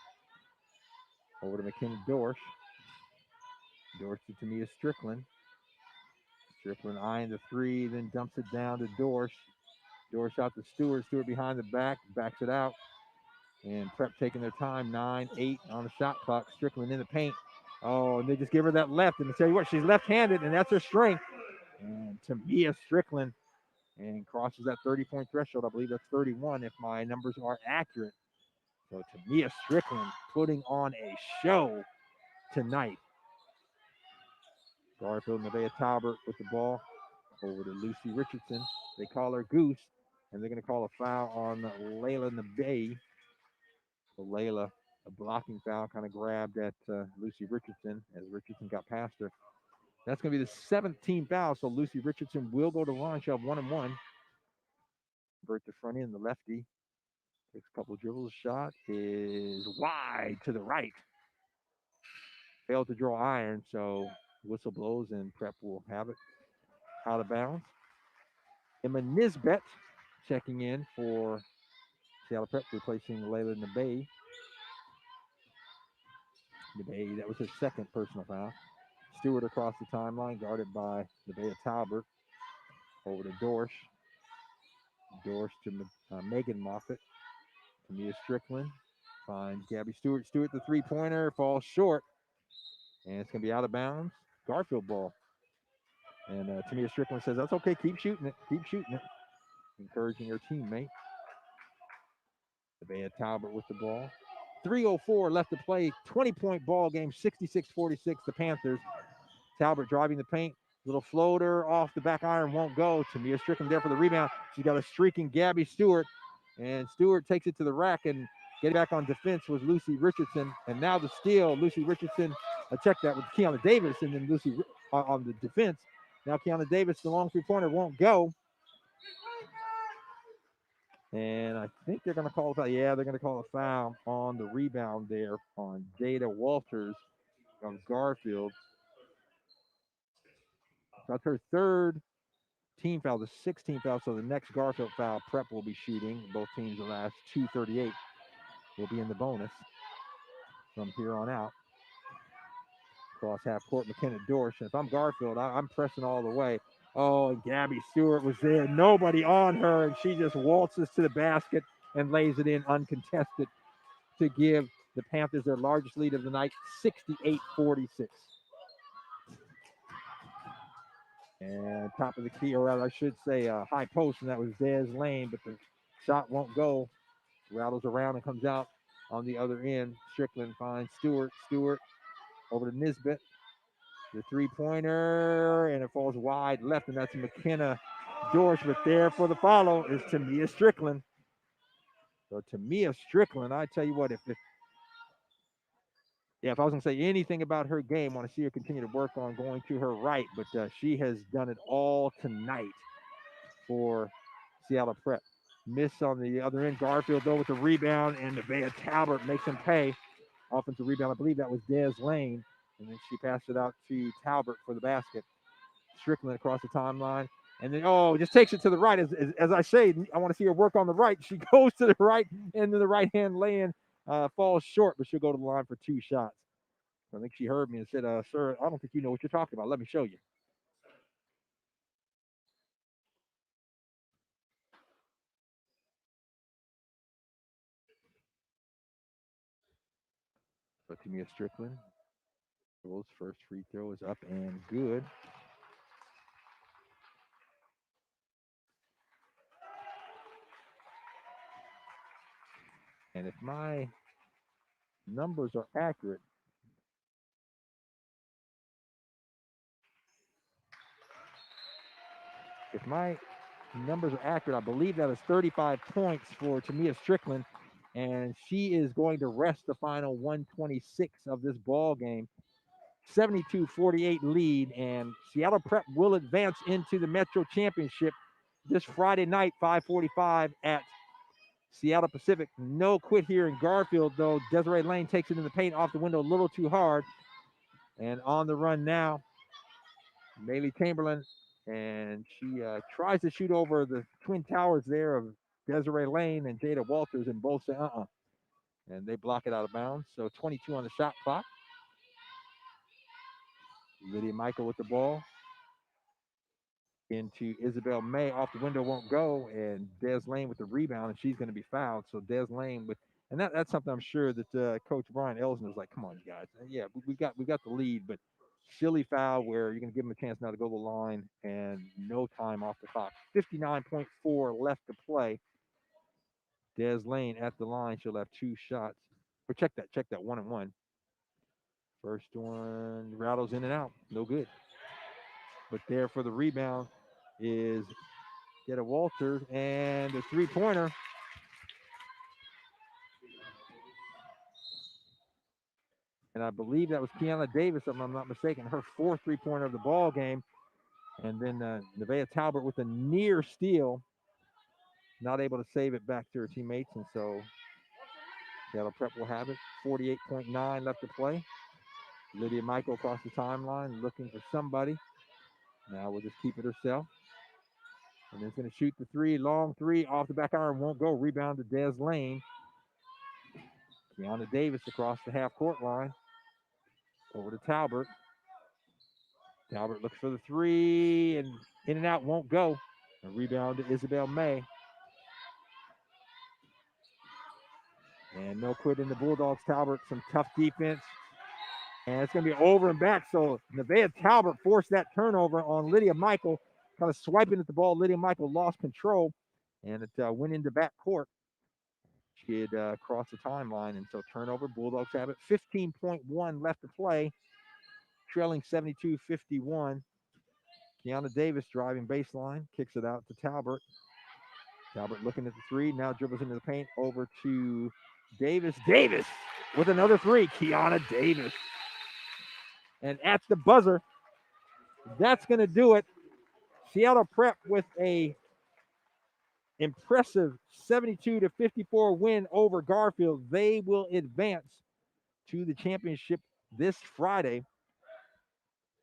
Over to McKenna Dorsch. Dorsch to Tamia Strickland. Strickland eyeing the three, then dumps it down to Dorsch. Dorsch out to Stewart. Stewart behind the back, backs it out. And Prep taking their time, 9-8 on the shot clock. Strickland in the paint. Oh, and they just give her that left. And I tell you what, she's left-handed, and that's her strength. And Tamia Strickland and crosses that 30-point threshold. I believe that's 31 if my numbers are accurate. So Tamia Strickland putting on a show tonight. Garfield and Nevaeh Talbert with the ball. Over to Lucy Richardson. They call her Goose, and they're going to call a foul on Layla Nevaeh. So Layla, a blocking foul, kind of grabbed at Lucy Richardson as Richardson got past her. That's going to be the 17th foul, so Lucy Richardson will go to line. She'll have 1-1. Bert the front end, the lefty. Takes a couple of dribbles. Shot is wide to the right. Failed to draw iron, so whistle blows and Prep will have it out of bounds. Emma Nisbet checking in for Seattle Prep, replacing Layla Nevaeh. Nevaeh, that was his second personal foul. Stewart across the timeline, guarded by Nevaeh Talbert. Over to Dorsch. Dorsch to Megan Moffitt. Tamia Strickland finds Gabby Stewart. Stewart, the three-pointer, falls short. And it's going to be out of bounds. Garfield ball. And Tamia Strickland says, that's okay, keep shooting it, keep shooting it. Encouraging her teammate. Nevaeh Talbot with the ball. 3:04 left to play. 20-point ball game, 66-46, the Panthers. Talbot driving the paint. Little floater off the back iron, won't go. Tamia Strickland there for the rebound. She's got a streaking Gabby Stewart. And Stewart takes it to the rack, and getting back on defense was Lucy Richardson. And now the steal, Lucy Richardson, check that with Kiana Davis, and then Lucy on the defense. Now Kiana Davis, the long three-pointer, won't go. And I think they're going to call a foul. Yeah, they're going to call a foul on the rebound there on Jada Walters of Garfield. That's her third team foul, the 16th foul. So the next Garfield foul, Prep will be shooting. Both teams the last 2:38 will be in the bonus from here on out. Cross half court, McKenna Dorsch. And if I'm Garfield, I'm pressing all the way. Oh, and Gabby Stewart was there. Nobody on her, and she just waltzes to the basket and lays it in uncontested to give the Panthers their largest lead of the night, 68-46. And top of the key, or rather I should say high post, and that was Des Lane, but the shot won't go. Rattles around and comes out on the other end. Strickland finds Stewart. Stewart over to Nisbet. The three-pointer, and it falls wide left, and that's McKenna Dorsch. But there for the follow is Tamia Strickland. So Tamia Strickland, I tell you what, if I was going to say anything about her game, I want to see her continue to work on going to her right, but she has done it all tonight for Seattle Prep. Miss on the other end. Garfield, though, with the rebound, and Nevaeh Talbot makes him pay. Offensive rebound, I believe that was Des Lane, and then she passed it out to Talbot for the basket. Strickland across the timeline, and then, just takes it to the right. As I say, I want to see her work on the right. She goes to the right, and then the right-hand lay-in falls short, but she'll go to the line for two shots. I think she heard me and said, sir, I don't think you know what you're talking about. Let me show you. So Tamia Strickland, girls' first free throw is up and good. And if my numbers are accurate, if my numbers are accurate, I believe that is 35 points for Tamia Strickland, and she is going to rest the final 126 of this ball game. 72-48 lead, and Seattle Prep will advance into the Metro Championship this Friday night, 5:45 at Seattle Pacific. No quit here in Garfield, though. Desiree Lane takes it in the paint off the window a little too hard, and on the run now, Maylee Chamberlain, and she tries to shoot over the twin towers there of Desiree Lane and Jada Walters, and both say and they block it out of bounds. So 22 on the shot clock. Lydia Michael with the ball into Isabel May, off the window, won't go, and Des Lane with the rebound, and she's going to be fouled. So Des Lane with, and that's something I'm sure that Coach Brian Elsner was like, come on, you guys, yeah, we got the lead, but silly foul where you're going to give them a chance now to go to the line, and no time off the clock. 59.4 left to play. Des Lane at the line, she'll have two shots. Or check that 1-and-1. First one rattles in and out, no good. But there for the rebound is Jada Walters, and the three-pointer. And I believe that was Kiana Davis, if I'm not mistaken, her fourth three-pointer of the ball game. And then Nevaeh Talbert with a near steal, not able to save it back to her teammates. And so Seattle Prep will have it. 48.9 left to play. Lydia Michael across the timeline looking for somebody. Now we'll just keep it herself. And it's going to shoot the three, long three off the back iron, won't go. Rebound to Des Lane. Kiana Davis across the half-court line. Over to Talbert. Talbert looks for the three, and in and out, won't go. A rebound to Isabel May. And no quit in the Bulldogs. Talbot, some tough defense. And it's going to be over and back. So Nevaeh Talbot forced that turnover on Lydia Michael, kind of swiping at the ball. Lydia Michael lost control, and it went into back court. She had crossed the timeline, and so turnover. Bulldogs have it. 15.1 left to play, trailing 72-51. Kiana Davis driving baseline, kicks it out to Talbot. Talbot looking at the three, now dribbles into the paint, over to Davis. Davis with another three. Kiana Davis. And at the buzzer, that's going to do it. Seattle Prep with a impressive 72-54 win over Garfield. They will advance to the championship this Friday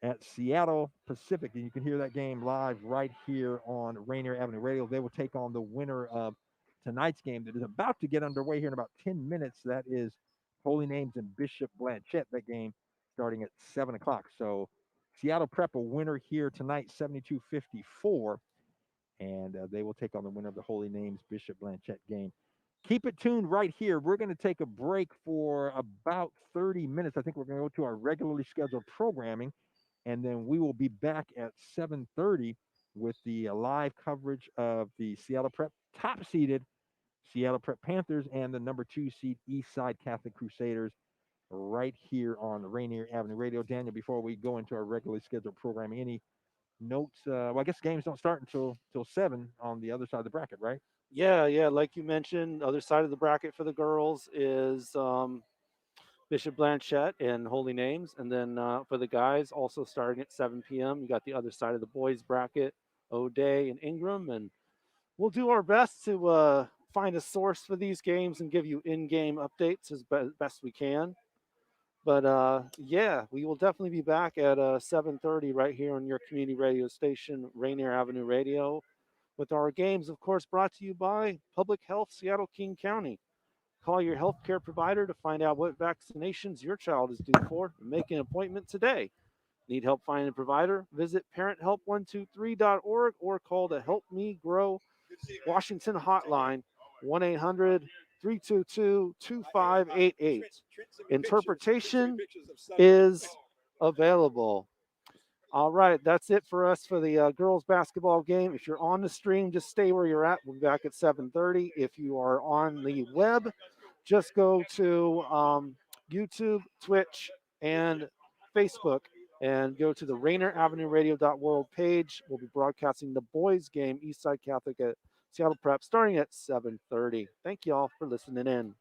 at Seattle Pacific. And you can hear that game live right here on Rainier Avenue Radio. They will take on the winner of tonight's game that is about to get underway here in about 10 minutes. That is Holy Names and Bishop Blanchette. That game starting at 7 o'clock. So Seattle Prep a winner here tonight, 72-54. And they will take on the winner of the Holy Names Bishop Blanchette game. Keep it tuned right here. We're going to take a break for about 30 minutes. I think we're going to go to our regularly scheduled programming. And then we will be back at 7:30 with the live coverage of the Seattle Prep top-seeded Seattle Prep Panthers and the number 2 seed Eastside Catholic Crusaders right here on Rainier Avenue Radio. Daniel, before we go into our regularly scheduled programming, any notes? Well, I guess games don't start until 7 on the other side of the bracket, right? Yeah. Like you mentioned, other side of the bracket for the girls is Bishop Blanchette and Holy Names. And then for the guys, also starting at 7 p.m., you got the other side of the boys bracket, O'Day and Ingram. And we'll do our best to find a source for these games and give you in-game updates as best we can. But yeah, we will definitely be back at 7:30 right here on your community radio station, Rainier Avenue Radio, with our games, of course, brought to you by Public Health Seattle King County. Call your healthcare provider to find out what vaccinations your child is due for and make an appointment today. Need help finding a provider? Visit parenthelp123.org or call the Help Me Grow Washington hotline, 1-800 322-2588. Interpretation is available. All right, that's it for us for the girls basketball game. If you're on the stream, just stay where you're at. We'll be back at 7:30. If you are on the web, just go to YouTube, Twitch, and Facebook, and go to the Rainier Avenue Radio.world page. We'll be broadcasting the boys' game, Eastside Catholic at Seattle Prep, starting at 7:30. Thank you all for listening in.